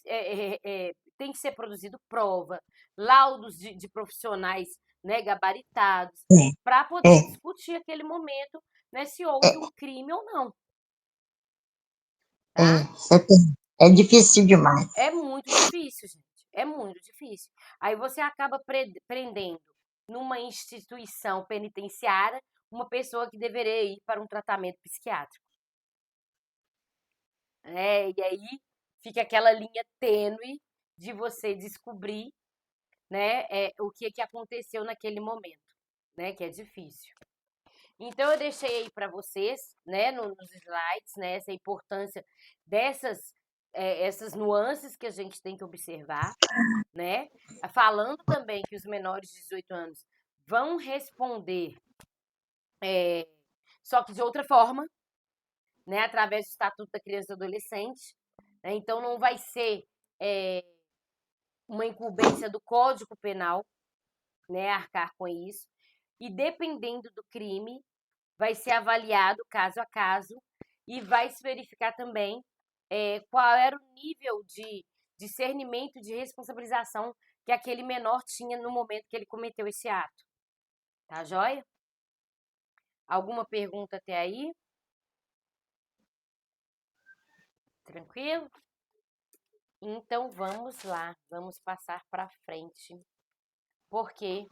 tem que ser produzido prova, laudos de profissionais, né, gabaritados, para poder discutir aquele momento, né, se houve um crime ou não. Tá? É difícil demais. É muito difícil, gente. É muito difícil. Aí você acaba prendendo numa instituição penitenciária uma pessoa que deveria ir para um tratamento psiquiátrico. E aí fica aquela linha tênue de você descobrir, né, o que aconteceu naquele momento, né, que é difícil. Então, eu deixei aí para vocês, né, nos slides, né, essa importância dessas essas nuances que a gente tem que observar, né? Falando também que os menores de 18 anos vão responder, só que de outra forma, né, através do Estatuto da Criança e do Adolescente. Né? Então, não vai ser uma incumbência do Código Penal, né, arcar com isso. E dependendo do crime, vai ser avaliado caso a caso e vai se verificar também qual era o nível de discernimento, de responsabilização que aquele menor tinha no momento que ele cometeu esse ato. Tá joia? Alguma pergunta até aí? Tranquilo? Então vamos lá, vamos passar para frente, porque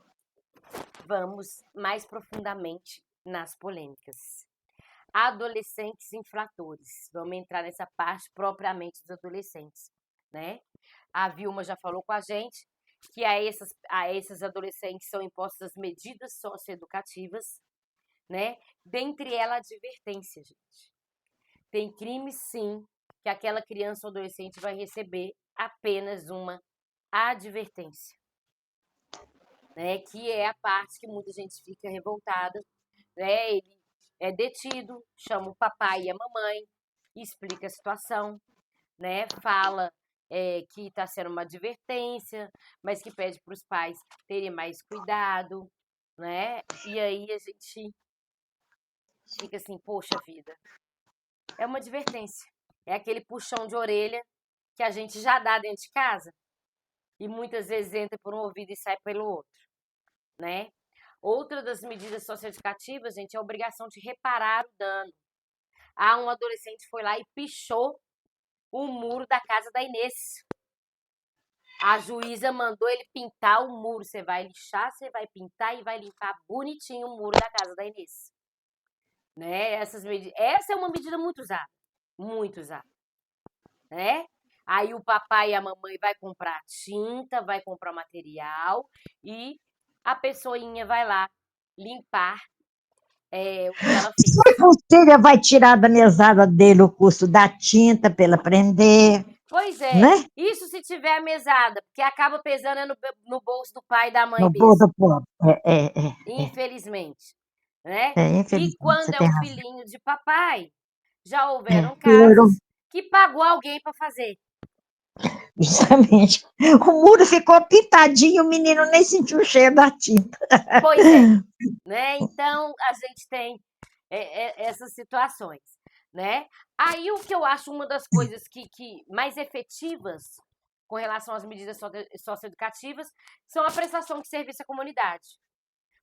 vamos mais profundamente nas polêmicas. Adolescentes infratores. Vamos entrar nessa parte propriamente dos adolescentes, né? A Vilma já falou com a gente que a esses adolescentes são impostas medidas socioeducativas, né? Dentre elas, a advertência, gente. Tem crime, sim, que aquela criança ou adolescente vai receber apenas uma advertência, né? Que é a parte que muita gente fica revoltada, né? Ele é detido, chama o papai e a mamãe, explica a situação, né? Fala que está sendo uma advertência, mas que pede para os pais terem mais cuidado, né? E aí a gente fica assim, poxa vida, é uma advertência. É aquele puxão de orelha que a gente já dá dentro de casa e muitas vezes entra por um ouvido e sai pelo outro, né? Outra das medidas socioeducativas, gente, é a obrigação de reparar o dano. Um adolescente foi lá e pichou o muro da casa da Inês. A juíza mandou ele pintar o muro. Você vai lixar, você vai pintar e vai limpar bonitinho o muro da casa da Inês. Né? Essa é uma medida muito usada. Muito usada. Né? Aí o papai e a mamãe vai comprar tinta, vai comprar material e a pessoinha vai lá limpar o que ela fez. A filha vai tirar da mesada dele o custo da tinta para ele aprender. Pois é, né? Isso se tiver a mesada, porque acaba pesando no bolso do pai e da mãe No mesmo. bolso do povo. Infelizmente. Né? Infelizmente, E quando você é tem um razão. filhinho de papai, já houveram casos que pagou alguém para fazer. Justamente. O muro ficou pintadinho, o menino nem sentiu o cheiro da tinta. Pois é. Né? Então, a gente tem essas situações. Né? Aí, o que eu acho uma das coisas que mais efetivas com relação às medidas socioeducativas são a prestação de serviço à comunidade.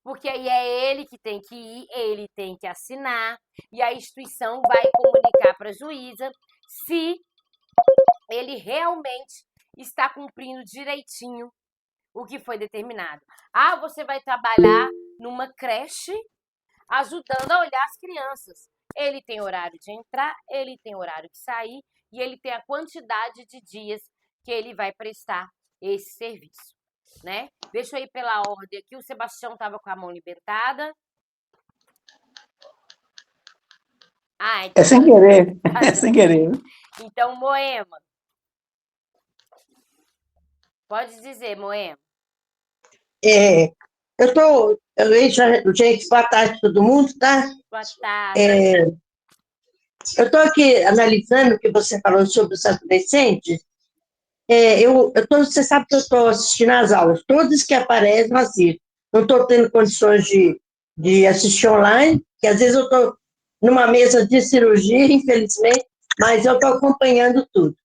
Porque aí é ele que tem que ir, ele tem que assinar, e a instituição vai comunicar para a juíza se ele realmente está cumprindo direitinho o que foi determinado. Você vai trabalhar numa creche ajudando a olhar as crianças. Ele tem horário de entrar, ele tem horário de sair, e ele tem a quantidade de dias que ele vai prestar esse serviço. Né? Deixa eu ir pela ordem aqui. O Sebastião estava com a mão levantada. Então... É sem querer. É sem querer. Então, Moema. Pode dizer, Moema. Gente, boa tarde a todo mundo, tá? Boa tarde. Eu estou aqui analisando o que você falou sobre os adolescentes. Você sabe que eu estou assistindo às aulas, todas que aparecem, eu assisto. Não estou tendo condições de assistir online, porque às vezes eu estou numa mesa de cirurgia, infelizmente, mas eu estou acompanhando tudo.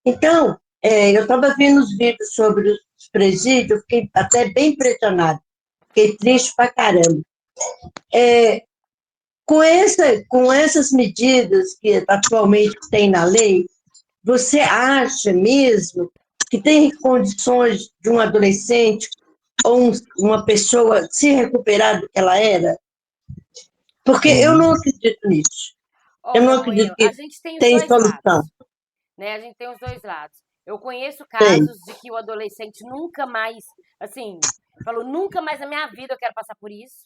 Então, eu estava vendo os vídeos sobre os presídios, fiquei até bem impressionada, fiquei triste pra caramba. Com essas medidas que atualmente tem na lei, você acha mesmo que tem condições de um adolescente ou uma pessoa se recuperar do que ela era? Porque eu não acredito nisso. Eu Olha, não acredito Moema, a que gente tem os tem dois solução. lados, né? A gente tem os dois lados. Eu conheço Tem, casos de que o adolescente nunca mais, assim, falou, nunca mais na minha vida eu quero passar por isso,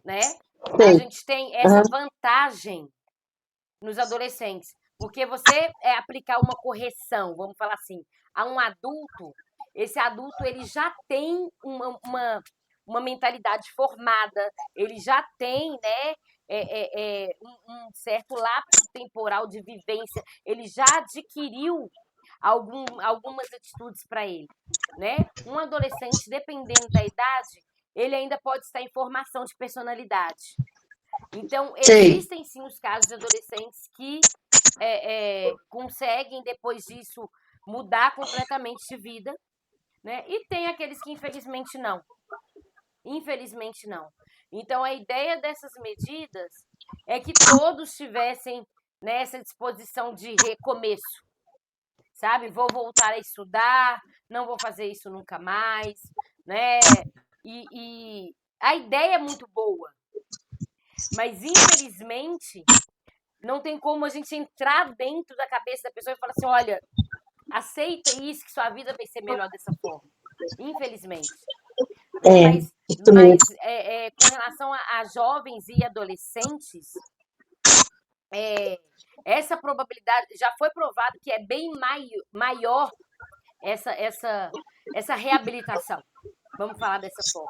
né? A tem. gente tem essa Aham. vantagem nos adolescentes, porque você aplicar uma correção, vamos falar assim, a um adulto, esse adulto ele já tem uma mentalidade formada, ele já tem, né, um certo lapso temporal de vivência, ele já adquiriu algumas atitudes para ele, né? Um adolescente, dependendo da idade, ele ainda pode estar em formação de personalidade. Então, Sei, existem sim os casos de adolescentes que conseguem, depois disso, mudar completamente de vida, né? E tem aqueles que, infelizmente, não. Infelizmente, não. Então, a ideia dessas medidas é que todos tivessem nessa disposição de recomeço, sabe? Vou voltar a estudar, não vou fazer isso nunca mais, né? E a ideia é muito boa, mas infelizmente não tem como a gente entrar dentro da cabeça da pessoa e falar assim, olha, aceita isso que sua vida vai ser melhor dessa forma. Infelizmente. Né? isso mesmo. Com relação a jovens e adolescentes, essa probabilidade já foi provado que é bem maior essa reabilitação. Vamos falar dessa forma,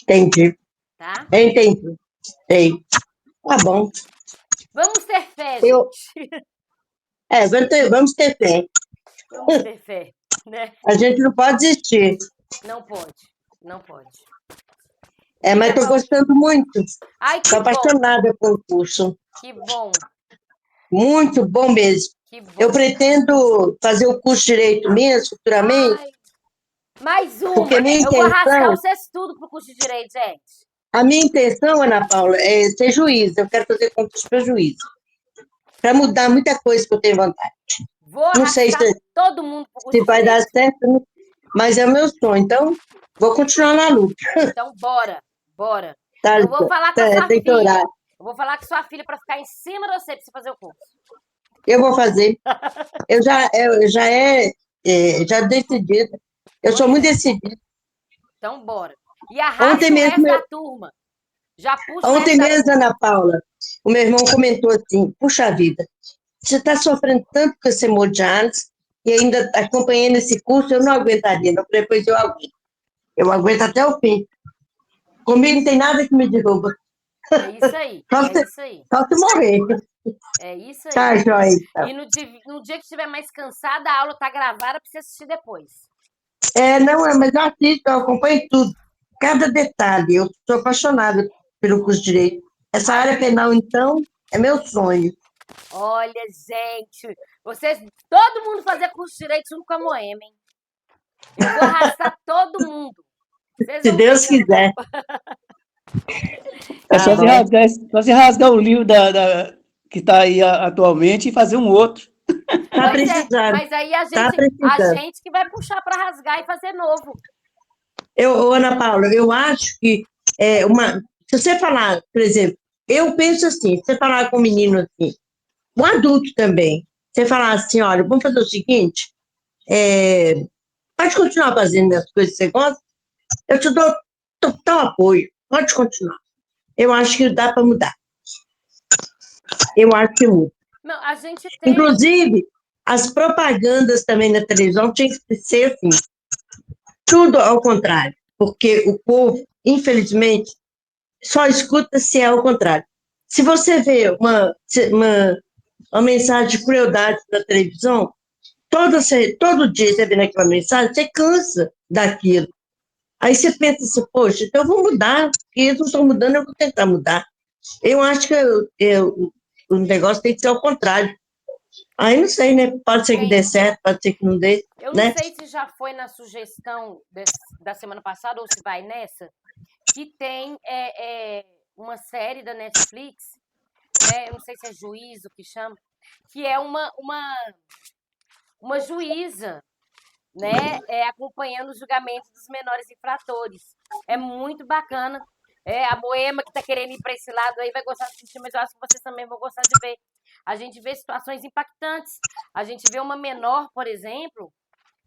Entendi. tá? Entendi. Sei. Tá bom. Vamos ter fé, Eu, gente. vamos ter fé. Vamos ter fé, né? A gente não pode desistir. Não pode, não pode. Mas Diga estou pra... gostando muito. Ai, Estou que bom, apaixonada pelo curso. que bom, Muito bom mesmo. que bom. Eu pretendo fazer o curso de Direito mesmo, futuramente, Ai, mais uma. porque Eu vou rasgar vocês tudo pro curso de Direito, gente. a minha intenção, Ana Paula, é ser juiz. Eu quero fazer concurso para juiz. Para mudar muita coisa que eu tenho vontade. Vou Não sei arrastar todo mundo pro curso se de vai dar Direito. certo, né? Mas é o meu sonho. Então, vou continuar na luta. Então, bora, bora. Tá, Eu vou falar com a sua tem que filha. orar. Eu vou falar com sua filha para ficar em cima de você pra você fazer o curso. Eu vou fazer. Já decidi. Eu sou Pois muito é. decidida. Então, bora. E Ontem arrasta o resto mesmo, da turma. Já puxa o resto ontem da mesmo, turma. Ana Paula, o meu irmão comentou assim: puxa vida, você está sofrendo tanto com esse hemodiálise e ainda acompanhando esse curso, eu não aguentaria. Não, depois eu aguento. Eu aguento até o fim. Comigo não tem nada que me derruba. É isso aí, Só é se, isso aí. só se morrer. É isso aí. Tá, joia. E no dia que estiver mais cansada, a aula tá gravada pra você assistir depois. Mas eu assisto, eu acompanho tudo. Cada detalhe. Eu sou apaixonada pelo curso de Direito. Essa área penal, então, é meu sonho. Olha, gente, todo mundo fazer curso de Direito junto com a Moema, hein? Eu vou arrastar todo mundo. Vocês Se vão ver Deus que eu não vou. quiser. É Tá só bom. você rasgar o livro que está aí atualmente e fazer um outro. Tá Pois é, precisando. mas aí a Tá gente, precisando. que vai puxar para rasgar e fazer novo. Ana Paula, eu acho que se você falar, por exemplo, eu penso assim, se você falar com um menino assim, um adulto também, você falar assim, olha, vamos fazer o seguinte, pode continuar fazendo as coisas que você gosta, eu te dou total apoio, pode continuar. Eu acho que dá para mudar. Eu acho que muda. Não, a gente tem. Inclusive, as propagandas também na televisão tinham que ser assim, tudo ao contrário, porque o povo, infelizmente, só escuta se é ao contrário. Se você vê uma mensagem de crueldade na televisão, todo dia você vê naquela mensagem, você cansa daquilo. Aí você pensa assim, poxa, então eu vou mudar, porque eles não estão mudando, eu vou tentar mudar. Eu acho que o negócio tem que ser ao contrário. Aí não sei, né? Pode ser que dê certo, pode ser que não dê. Eu não Né? sei se já foi na sugestão da semana passada ou se vai nessa, que tem uma série da Netflix, né? Eu não sei se é Juízo que chama, que é uma juíza né, acompanhando o julgamento dos menores infratores. É muito bacana. A Moema que está querendo ir para esse lado aí vai gostar de assistir, mas eu acho que vocês também vão gostar de ver. A gente vê situações impactantes. A gente vê uma menor, por exemplo,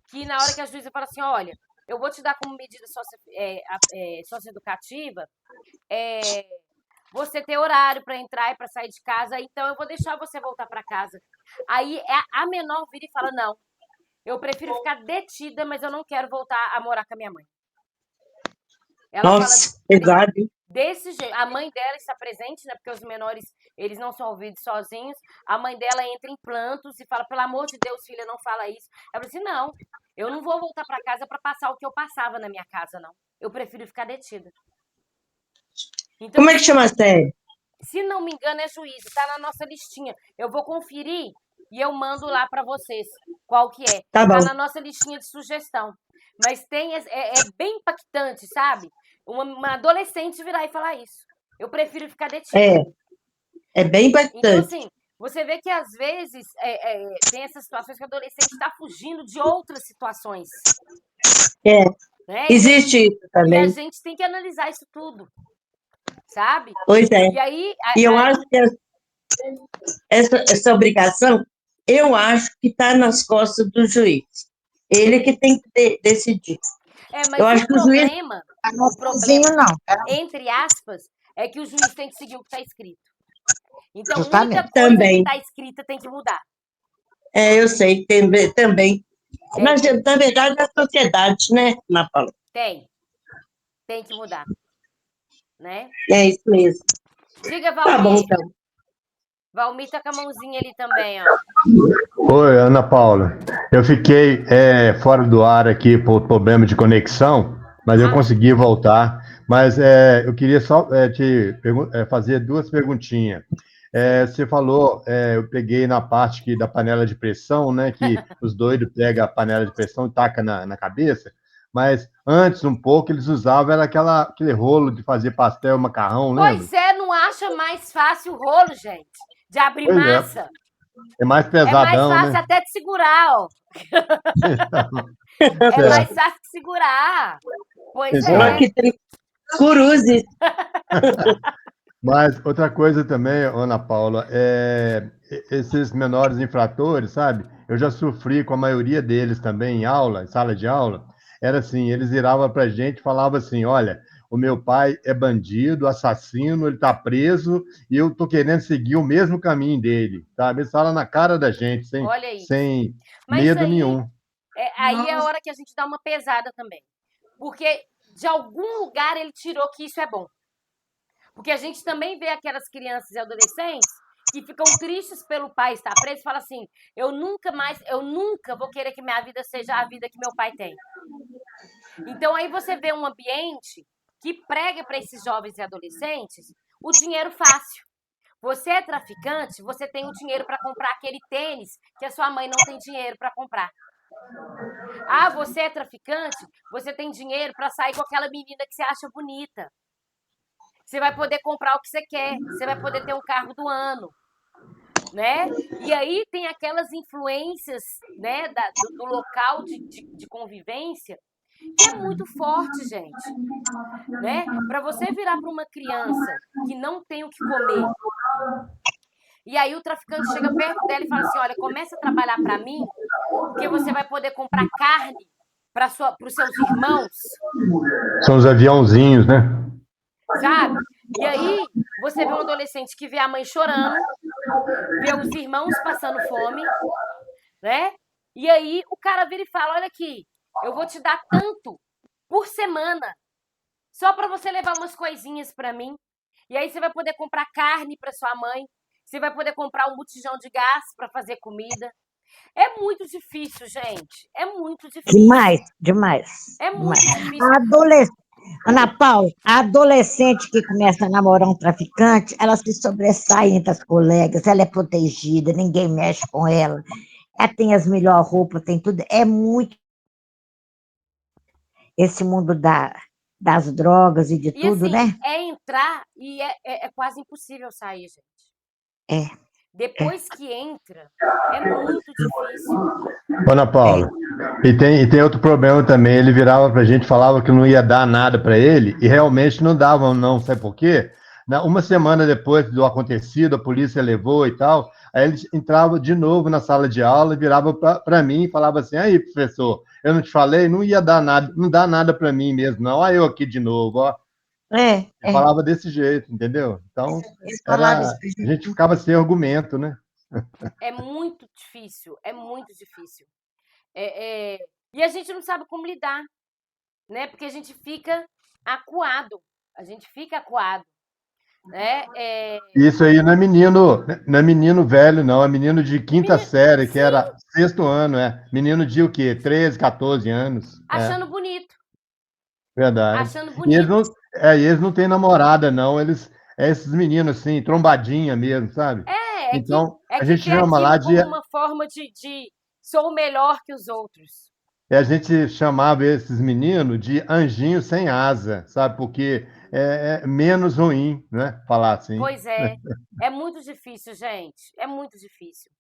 que na hora que a juíza fala assim, olha, eu vou te dar como medida socioeducativa você ter horário para entrar e para sair de casa, então eu vou deixar você voltar para casa. Aí a menor vira e fala, não, eu prefiro ficar detida, mas eu não quero voltar a morar com a minha mãe. Ela Nossa, fala pesado. desse jeito. A mãe dela está presente, né? Porque os menores, eles não são ouvidos sozinhos. A mãe dela entra em prantos e fala, pelo amor de Deus, filha, não fala isso. Ela fala assim, não, eu não vou voltar para casa para passar o que eu passava na minha casa, não. Eu prefiro ficar detida. Então, Como é que chama a série? se não me engano, é Juízo. Tá na nossa listinha. Eu vou conferir e eu mando lá para vocês qual que é. Tá Tá bom. na nossa listinha de sugestão. Mas é bem impactante, sabe? Uma adolescente virar e falar isso. Eu prefiro ficar detida. É bem Então, impactante. assim, você vê que às vezes tem essas situações que o adolescente está fugindo de outras situações. Né? Existe isso E a também. gente tem que analisar isso tudo. Sabe? Pois é. E aí. E eu acho que essa obrigação, eu acho que está nas costas do juiz. Ele que tem que decidir. Mas eu acho que o juiz. o problema, entre aspas, é que o juiz tem que seguir o que está escrito. Então, Justamente. muita coisa Também. que está escrita tem que mudar. Eu sei, também. Mas, na verdade, a sociedade, né, Ana Paula? Tem que mudar. Né? É isso mesmo. Diga, Valmir. Tá bom, então. Valmir tá com a mãozinha ali também, ó. Oi, Ana Paula. Eu fiquei fora do ar aqui por problema de conexão, mas eu consegui voltar. Mas eu queria só fazer duas perguntinhas. Você falou, eu peguei na parte aqui da panela de pressão, né? Que os doidos pegam a panela de pressão e tacam na cabeça. Mas antes, um pouco, eles usavam era aquele rolo de fazer pastel, macarrão, lembra? Pois é, não acha mais fácil o rolo, gente, de abrir Pois massa? É mais pesadão, mais fácil né? até de segurar, ó. É mais fácil de segurar. Pois é. Que tem cruzes. Mas outra coisa também, Ana Paula, esses menores infratores, sabe? Eu já sofri com a maioria deles também em aula, em sala de aula. Era assim, eles viravam para a gente e falavam assim, olha, o meu pai é bandido, assassino, ele está preso e eu estou querendo seguir o mesmo caminho dele, sabe? Eles falam na cara da gente, sem medo nenhum. Aí é a hora que a gente dá uma pesada também. Porque de algum lugar ele tirou que isso é bom. Porque a gente também vê aquelas crianças e adolescentes que ficam tristes pelo pai estar preso e falam assim, eu nunca vou querer que minha vida seja a vida que meu pai tem. Então aí você vê um ambiente que prega para esses jovens e adolescentes o dinheiro fácil. Você é traficante, você tem o dinheiro para comprar aquele tênis que a sua mãe não tem dinheiro para comprar. Ah, você é traficante, você tem dinheiro para sair com aquela menina que você acha bonita. Você vai poder comprar o que você quer, você vai poder ter um carro do ano, né? E aí tem aquelas influências, né, do local de convivência que é muito forte, gente, né? Para você virar para uma criança que não tem o que comer, e aí o traficante chega perto dela e fala assim, olha, começa a trabalhar para mim, porque você vai poder comprar carne para os seus irmãos. São os aviãozinhos, né? Sabe? E aí você vê um adolescente que vê a mãe chorando, vê os irmãos passando fome, né? E aí o cara vira e fala, olha aqui, eu vou te dar tanto por semana, só para você levar umas coisinhas para mim. E aí você vai poder comprar carne para sua mãe, você vai poder comprar um botijão de gás para fazer comida. É muito difícil, gente. É muito difícil. Demais. É muito difícil. Ana Paula, a adolescente que começa a namorar um traficante, ela se sobressai entre as colegas, ela é protegida, ninguém mexe com ela, ela tem as melhores roupas, tem tudo. É muito esse mundo das drogas e de tudo, assim, né? É entrar e é quase impossível sair, gente. Depois que entra, é muito difícil. Ana Paula, E tem outro problema também. Ele virava pra gente, falava que não ia dar nada para ele, e realmente não davam, não. Sabe por quê? Uma semana depois do acontecido, a polícia levou e tal. Aí ele entrava de novo na sala de aula, virava para mim e falava assim: aí, professor, eu não te falei, não ia dar nada, não dá nada para mim mesmo, não. Olha eu aqui de novo, ó. Ele falava desse jeito, entendeu? Então, Eles falavam isso pra a gente. gente ficava sem argumento, né? É muito difícil, é muito difícil. E a gente não sabe como lidar, né? Porque a gente fica acuado, né? Isso aí não é menino velho, não, é menino de quinta série, que Sim, era sexto ano, Menino de o quê? 13, 14 anos. achando bonito, Verdade. achando E bonito. e eles não têm namorada, não. Esses meninos assim, trombadinha mesmo, sabe? É que, Então, é a que gente vê chama lá aquilo de. como uma forma de sou melhor que os outros. A gente chamava esses meninos de anjinho sem asa, sabe? Porque é menos ruim, né? Falar assim. Pois é muito difícil, gente, é muito difícil.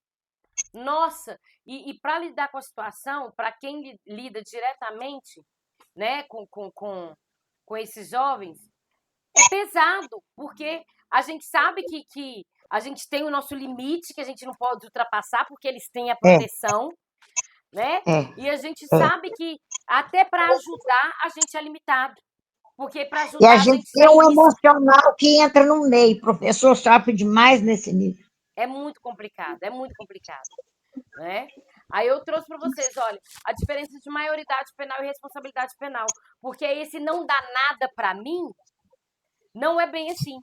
Nossa, e para lidar com a situação, para quem lida diretamente, né, com esses jovens, é pesado, porque a gente sabe que a gente tem o nosso limite, que a gente não pode ultrapassar, porque eles têm a proteção, né? E a gente sabe que até para ajudar a gente é limitado, porque para E a ajudar a gente gente tem sem um risco emocional que entra no meio. O professor sofre demais nesse nível. é muito complicado, né? Aí eu trouxe para vocês, olha, a diferença de maioridade penal e responsabilidade penal, porque esse não dá nada para mim não é bem assim,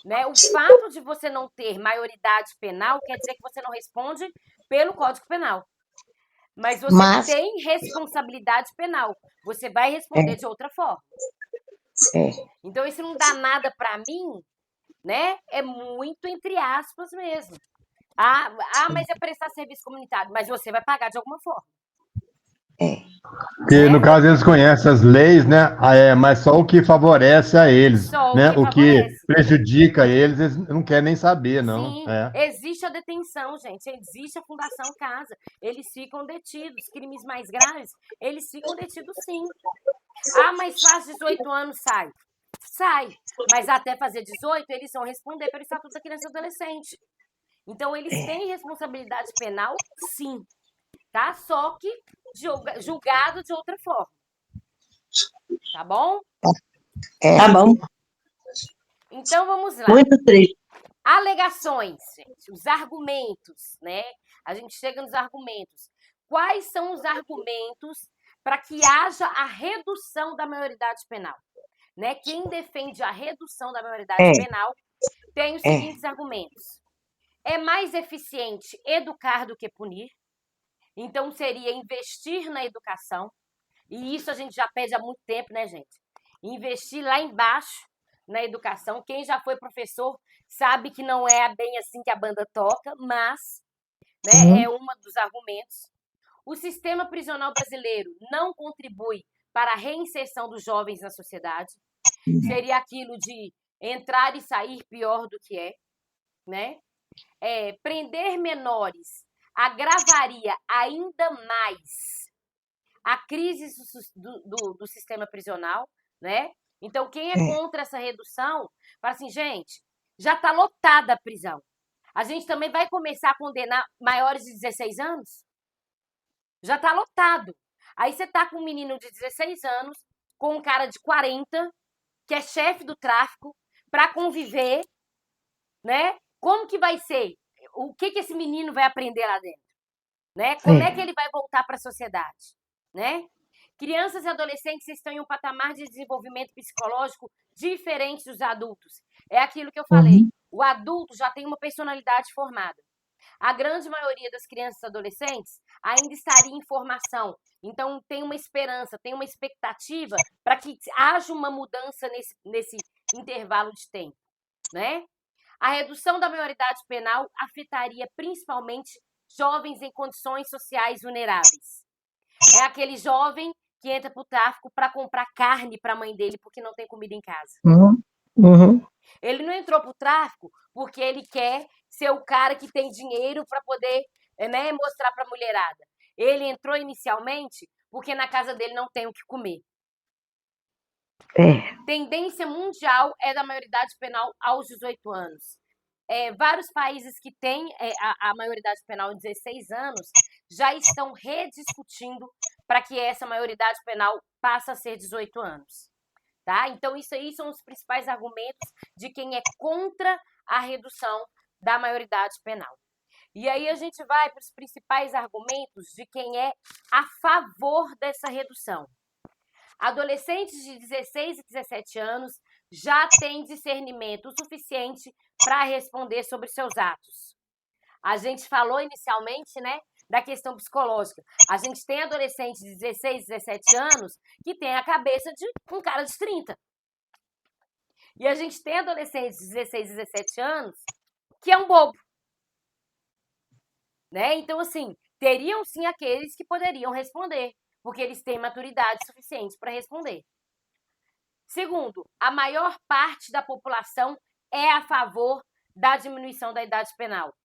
né? O fato de você não ter maioridade penal quer dizer que você não responde pelo Código Penal, mas você Mas, tem responsabilidade penal, você vai responder de outra forma. Então esse não dá nada para mim, né? É muito entre aspas mesmo. Mas é prestar serviço comunitário, mas você vai pagar de alguma forma. Porque, no caso, eles conhecem as leis, né? Mas só o que favorece a eles, Só o né? que O que favorece. prejudica eles, eles não querem nem saber, não. Sim, existe a detenção, gente. Existe a Fundação Casa. Eles ficam detidos. Crimes mais graves, eles ficam detidos sim. Mas faz 18 anos, sai. Sai. Mas até fazer 18, eles vão responder pelo Estatuto da Criança e do Adolescente. Então, eles têm responsabilidade penal, sim. Tá? Só que julgado de outra forma. Tá bom? Tá bom. Então, vamos lá. Muito triste. Alegações, gente, os argumentos, né? A gente chega nos argumentos. Quais são os argumentos para que haja a redução da maioridade penal? Né? Quem defende a redução da maioridade penal tem os seguintes argumentos. É mais eficiente educar do que punir. Então, seria investir na educação. E isso a gente já pede há muito tempo, né, gente? Investir lá embaixo na educação. Quem já foi professor sabe que não é bem assim que a banda toca, mas, né, é um dos argumentos. O sistema prisional brasileiro não contribui para a reinserção dos jovens na sociedade. Seria aquilo de entrar e sair pior do que né? Prender menores agravaria ainda mais a crise do sistema prisional, né? Então, quem é contra essa redução, fala assim, gente, já está lotada a prisão. A gente também vai começar a condenar maiores de 16 anos? Já está lotado. Aí você está com um menino de 16 anos, com um cara de 40, que é chefe do tráfico, para conviver, né? Como que vai ser? O que esse menino vai aprender lá dentro? Né? Como é que ele vai voltar para a sociedade? Né? Crianças e adolescentes estão em um patamar de desenvolvimento psicológico diferente dos adultos. É aquilo que eu falei. O adulto já tem uma personalidade formada. A grande maioria das crianças e adolescentes ainda estaria em formação. Então, tem uma esperança, tem uma expectativa para que haja uma mudança nesse intervalo de tempo. Né? A redução da maioridade penal afetaria principalmente jovens em condições sociais vulneráveis. É aquele jovem que entra para o tráfico para comprar carne para a mãe dele porque não tem comida em casa. Ele não entrou para o tráfico porque ele quer ser o cara que tem dinheiro para poder, né, mostrar para a mulherada. Ele entrou inicialmente porque na casa dele não tem o que comer. Tendência mundial é da maioridade penal aos 18 anos. Vários países que têm a maioridade penal em 16 anos já estão rediscutindo para que essa maioridade penal passe a ser 18 anos. Tá? Então, isso aí são os principais argumentos de quem é contra a redução da maioridade penal. E aí a gente vai para os principais argumentos de quem é a favor dessa redução. Adolescentes de 16 e 17 anos já têm discernimento suficiente para responder sobre seus atos. A gente falou inicialmente, né, da questão psicológica. A gente tem adolescentes de 16, 17 anos que tem a cabeça de um cara de 30. E a gente tem adolescentes de 16, 17 anos que é um bobo. Né? Então, assim, teriam sim aqueles que poderiam responder, porque eles têm maturidade suficiente para responder. Segundo, a maior parte da população é a favor da diminuição da idade penal.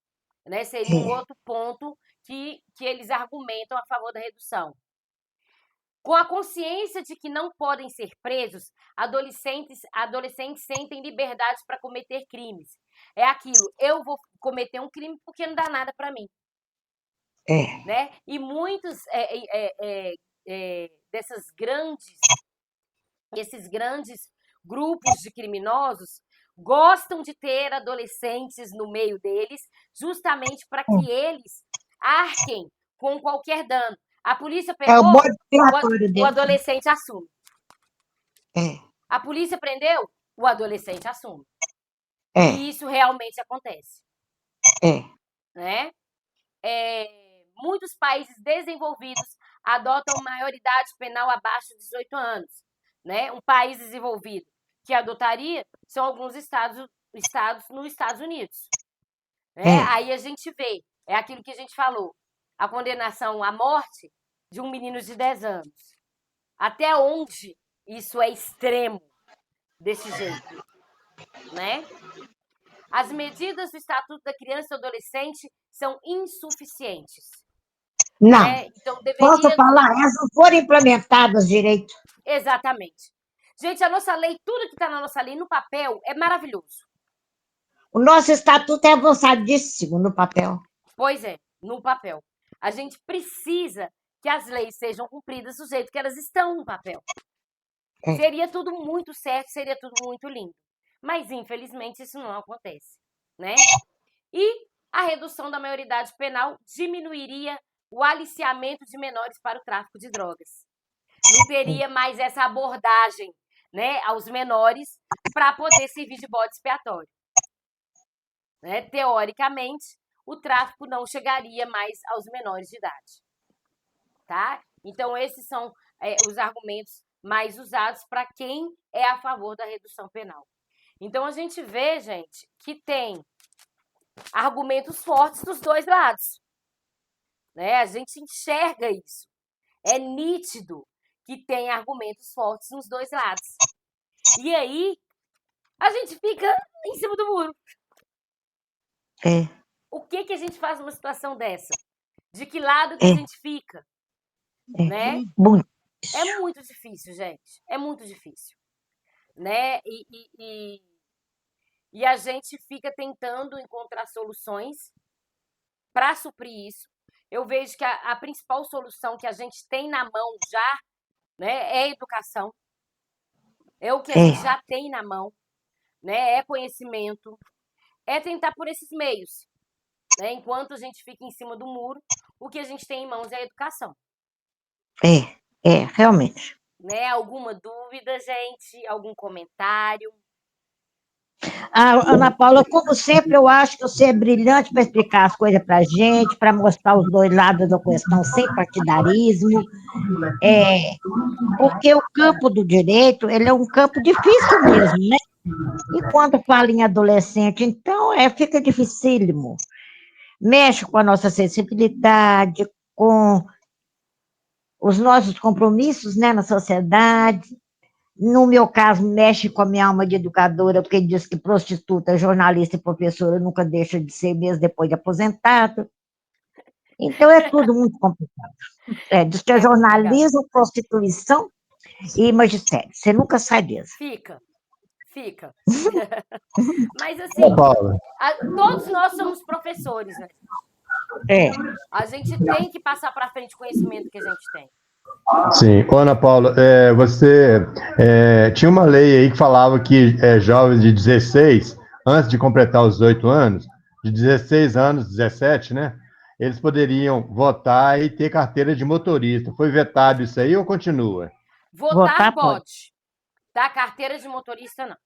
Né? Seria um outro ponto que eles argumentam a favor da redução. Com a consciência de que não podem ser presos, adolescentes sentem liberdade para cometer crimes. É aquilo, eu vou cometer um crime porque não dá nada para mim. Né? E muitos esses grandes grupos de criminosos gostam de ter adolescentes no meio deles, justamente para que eles arquem com qualquer dano. A polícia pegou, o adolescente assume. A polícia prendeu, o adolescente assume. E isso realmente acontece. Né? Muitos países desenvolvidos adotam maioridade penal abaixo de 18 anos. Né? Um país desenvolvido que adotaria são alguns estados nos Estados Unidos. Né? Aí a gente vê, é aquilo que a gente falou, a condenação à morte de um menino de 10 anos. Até onde isso é extremo desse jeito? Né? As medidas do Estatuto da Criança e Adolescente são insuficientes. Não. Né? Então, Posso falar? Elas não foram implementadas direito. Exatamente. Gente, a nossa lei, tudo que está na nossa lei no papel é maravilhoso. O nosso estatuto é avançadíssimo no papel. Pois é, no papel. A gente precisa que as leis sejam cumpridas do jeito que elas estão no papel. Seria tudo muito certo, seria tudo muito lindo. Mas, infelizmente, isso não acontece. Né? E a redução da maioridade penal diminuiria o aliciamento de menores para o tráfico de drogas. Não teria mais essa abordagem, né, aos menores para poder servir de bode expiatório. Né? Teoricamente, o tráfico não chegaria mais aos menores de idade. Tá? Então, esses são os argumentos mais usados para quem é a favor da redução penal. Então, a gente vê, gente, que tem argumentos fortes dos dois lados. Né? A gente enxerga isso. É nítido que tem argumentos fortes nos dois lados. E aí, a gente fica em cima do muro. O que a gente faz numa situação dessa? De que lado que a gente fica? Né? É muito difícil, gente. É muito difícil. Né? E a gente fica tentando encontrar soluções para suprir isso. Eu vejo que a principal solução que a gente tem na mão já, né, é a educação. É o que a gente já tem na mão. Né? É conhecimento. É tentar por esses meios. Né? Enquanto a gente fica em cima do muro, o que a gente tem em mãos é a educação. Realmente. Né? Alguma dúvida, gente? Algum comentário? Ana Paula, como sempre, eu acho que você é brilhante para explicar as coisas para a gente, para mostrar os dois lados da questão sem partidarismo, porque o campo do direito, ele é um campo difícil mesmo, né? E quando fala em adolescente, então, fica dificílimo. Mexe com a nossa sensibilidade, com os nossos compromissos, né, na sociedade. No meu caso, mexe com a minha alma de educadora, porque diz que prostituta, jornalista e professora nunca deixa de ser, mesmo depois de aposentado. Então é tudo muito complicado. Diz que é jornalismo, prostituição e magistério. Você nunca sai disso. Fica. Mas assim, Ana Paula, todos nós somos professores, né? É. A gente tem que passar para frente o conhecimento que a gente tem. sim. Ô, Ana Paula, você tinha uma lei aí que falava que jovens de 16, antes de completar os 18 anos, de 16 anos, 17, né? Eles poderiam votar e ter carteira de motorista. Foi vetado isso aí ou continua? Votar Votar pode. pode. Tá? Carteira de motorista, não.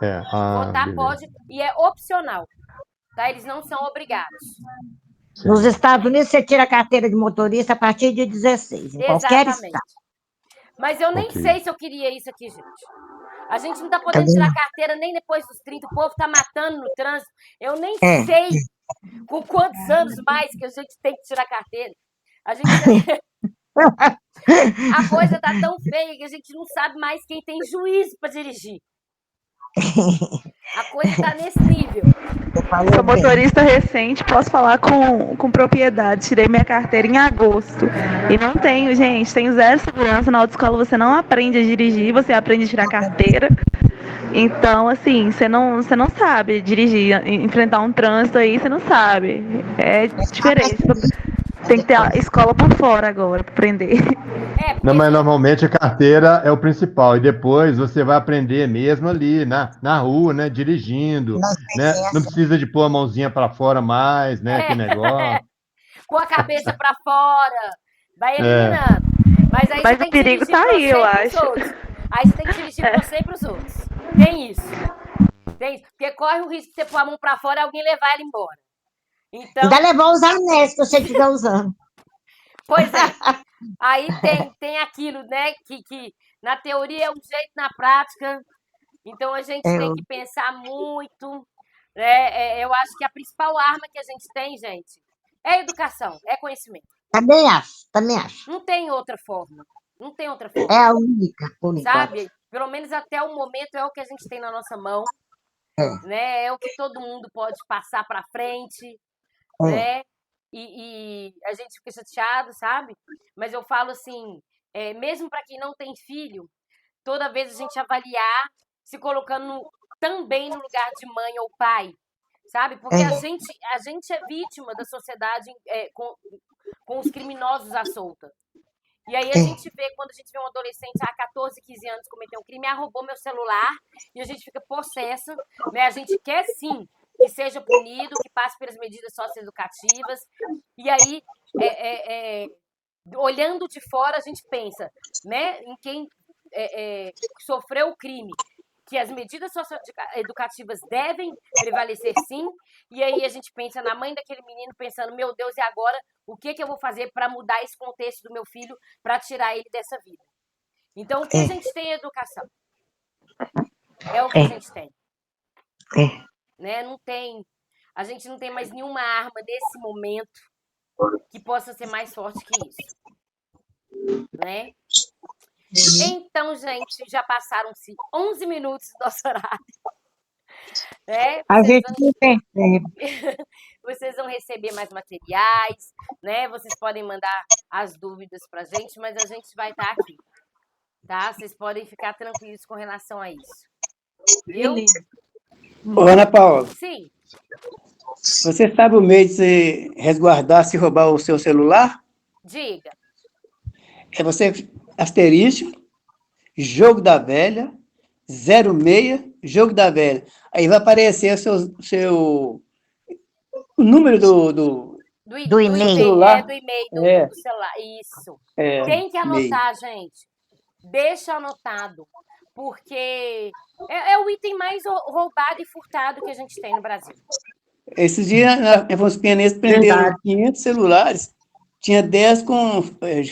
Beleza. Votar pode e é opcional. Tá? Eles não são obrigados. Sim. Nos Estados Unidos, você tira a carteira de motorista a partir de 16, em qualquer Exatamente. estado. Mas eu nem Ok. sei se eu queria isso aqui, gente. A gente não tá podendo tirar carteira nem depois dos 30. O povo tá matando no trânsito. Eu nem sei com quantos anos mais que a gente tem que tirar carteira. A gente... A coisa tá tão feia que a gente não sabe mais quem tem juízo para dirigir. A coisa tá nesse nível. Sou motorista recente, posso falar com propriedade. Tirei minha carteira em agosto. E não tenho, gente, tenho zero segurança. Na autoescola você não aprende a dirigir, você aprende a tirar carteira. Então, assim, você não sabe dirigir, enfrentar um trânsito aí, você não sabe. É diferente. Tem que ter a escola por fora agora para aprender. Não, mas normalmente a carteira é o principal, e depois você vai aprender mesmo ali, na rua, né, dirigindo, né, não precisa de pôr a mãozinha para fora mais, né, que negócio. Com a cabeça para fora, vai eliminando. Mas aí Mas você tem o que perigo dirigir tá pra aí, você eu e pros acho. outros. Aí você tem que dirigir pra você e pros outros. Tem isso. Porque corre o risco de você pôr a mão para fora e alguém levar ela embora. Então, Ainda levar os anéis que você estiver usando. pois é. Aí tem aquilo, né, que na teoria é um jeito, na prática. Então a gente tem que pensar muito. Eu acho que a principal arma que a gente tem, gente, é a educação, é conhecimento. Também acho. Não tem outra forma. Não tem outra forma. É a única, por enquanto. Sabe? Pelo menos até o momento é o que a gente tem na nossa mão. Né? É o que todo mundo pode passar para frente. Né? E a gente fica chateado, sabe? Mas eu falo assim, mesmo para quem não tem filho, toda vez a gente avaliar se colocando também no lugar de mãe ou pai, sabe? Porque a gente é vítima da sociedade com os criminosos à solta. E aí a gente vê, quando a gente vê um adolescente há 14, 15 anos cometer um crime, roubou meu celular, e a gente fica possessa, né? A gente quer sim que seja punido, que passe pelas medidas socioeducativas. E aí, olhando de fora, a gente pensa, né, em quem sofreu o crime, que as medidas socioeducativas devem prevalecer sim, e aí a gente pensa na mãe daquele menino pensando, meu Deus, e agora o que eu vou fazer para mudar esse contexto do meu filho, para tirar ele dessa vida? Então, o que a gente tem é educação. É o que a gente tem. Né? A gente não tem mais nenhuma arma nesse momento que possa ser mais forte que isso. Né? Então, gente, já passaram-se 11 minutos do nosso horário. Né? A gente não percebe. Vocês vão receber mais materiais, né? Vocês podem mandar as dúvidas pra gente, mas a gente vai estar aqui. Tá? Vocês podem ficar tranquilos com relação a isso. Viu? Ô, Ana Paula, Sim. você sabe o meio de se resguardar se roubar o seu celular? Diga. É você, asterisco, jogo da velha, 06, jogo da velha. Aí vai aparecer o número Do e-mail. celular. Do e-mail do celular. Isso. Tem que anotar, gente. Deixa anotado. Porque é o item mais roubado e furtado que a gente tem no Brasil. Esses dias, na Afonso Pianês prenderam 500 celulares, tinha 10 com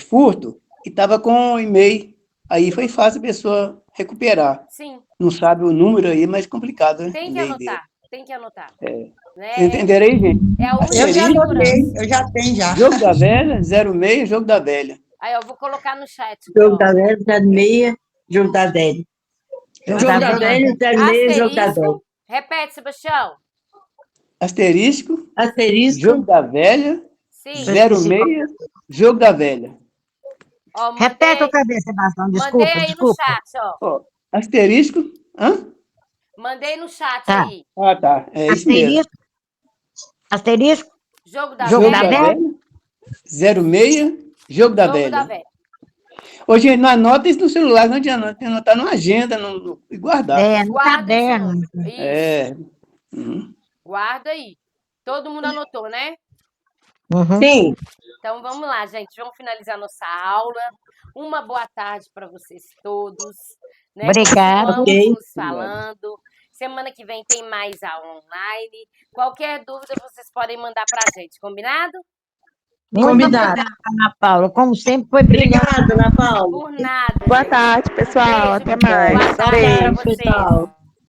furto e estava com e-mail. Aí foi fácil a pessoa recuperar. Sim. Não sabe o número aí, é mais complicado, né? Tem que anotar. Tem que anotar. Né? Vocês entenderam aí, gente? É a única Eu já anotei, segurança. eu já tenho já. Jogo da velha, 06, jogo da velha. Aí, eu vou colocar no chat. Jogo da velha, 06, jogo da velha. Jogo da velha, 06, jogo da velha. Repete, Sebastião. Asterisco, Asterisco, jogo da velha, Sim. 06, Jogo da Velha. Ó, Repete mandei, o cabeça, Sebastião. mandei Desculpa, aí no desculpa. chat, ó. Ó, asterisco. Hã? Mandei no chat Tá. aí. Ah, tá. É isso mesmo. Asterisco, Jogo da Jogo Jogo da da Velha. Velha? Velha. 06, Jogo da Jogo da Velha. Velha. Ô, gente, não anota isso no celular, não adianta. Tem que anotar numa agenda e guardar. no Guarda esse caderno. número. Isso. É. Uhum. Guarda aí. Todo mundo anotou, né? Uhum. Sim. Então vamos lá, gente. Vamos finalizar nossa aula. Uma boa tarde para vocês todos. Né? Obrigada. Continuamos Ok. nos falando. Semana que vem tem mais aula online. Qualquer dúvida vocês podem mandar para a gente, combinado? Muito Combinado. obrigada, Ana Paula. Como sempre, foi brilhante. Obrigada, Ana Paula. Por nada, Boa gente. tarde, pessoal. Beijo. Até mais. Boa tarde para Beijo. vocês. Pessoal.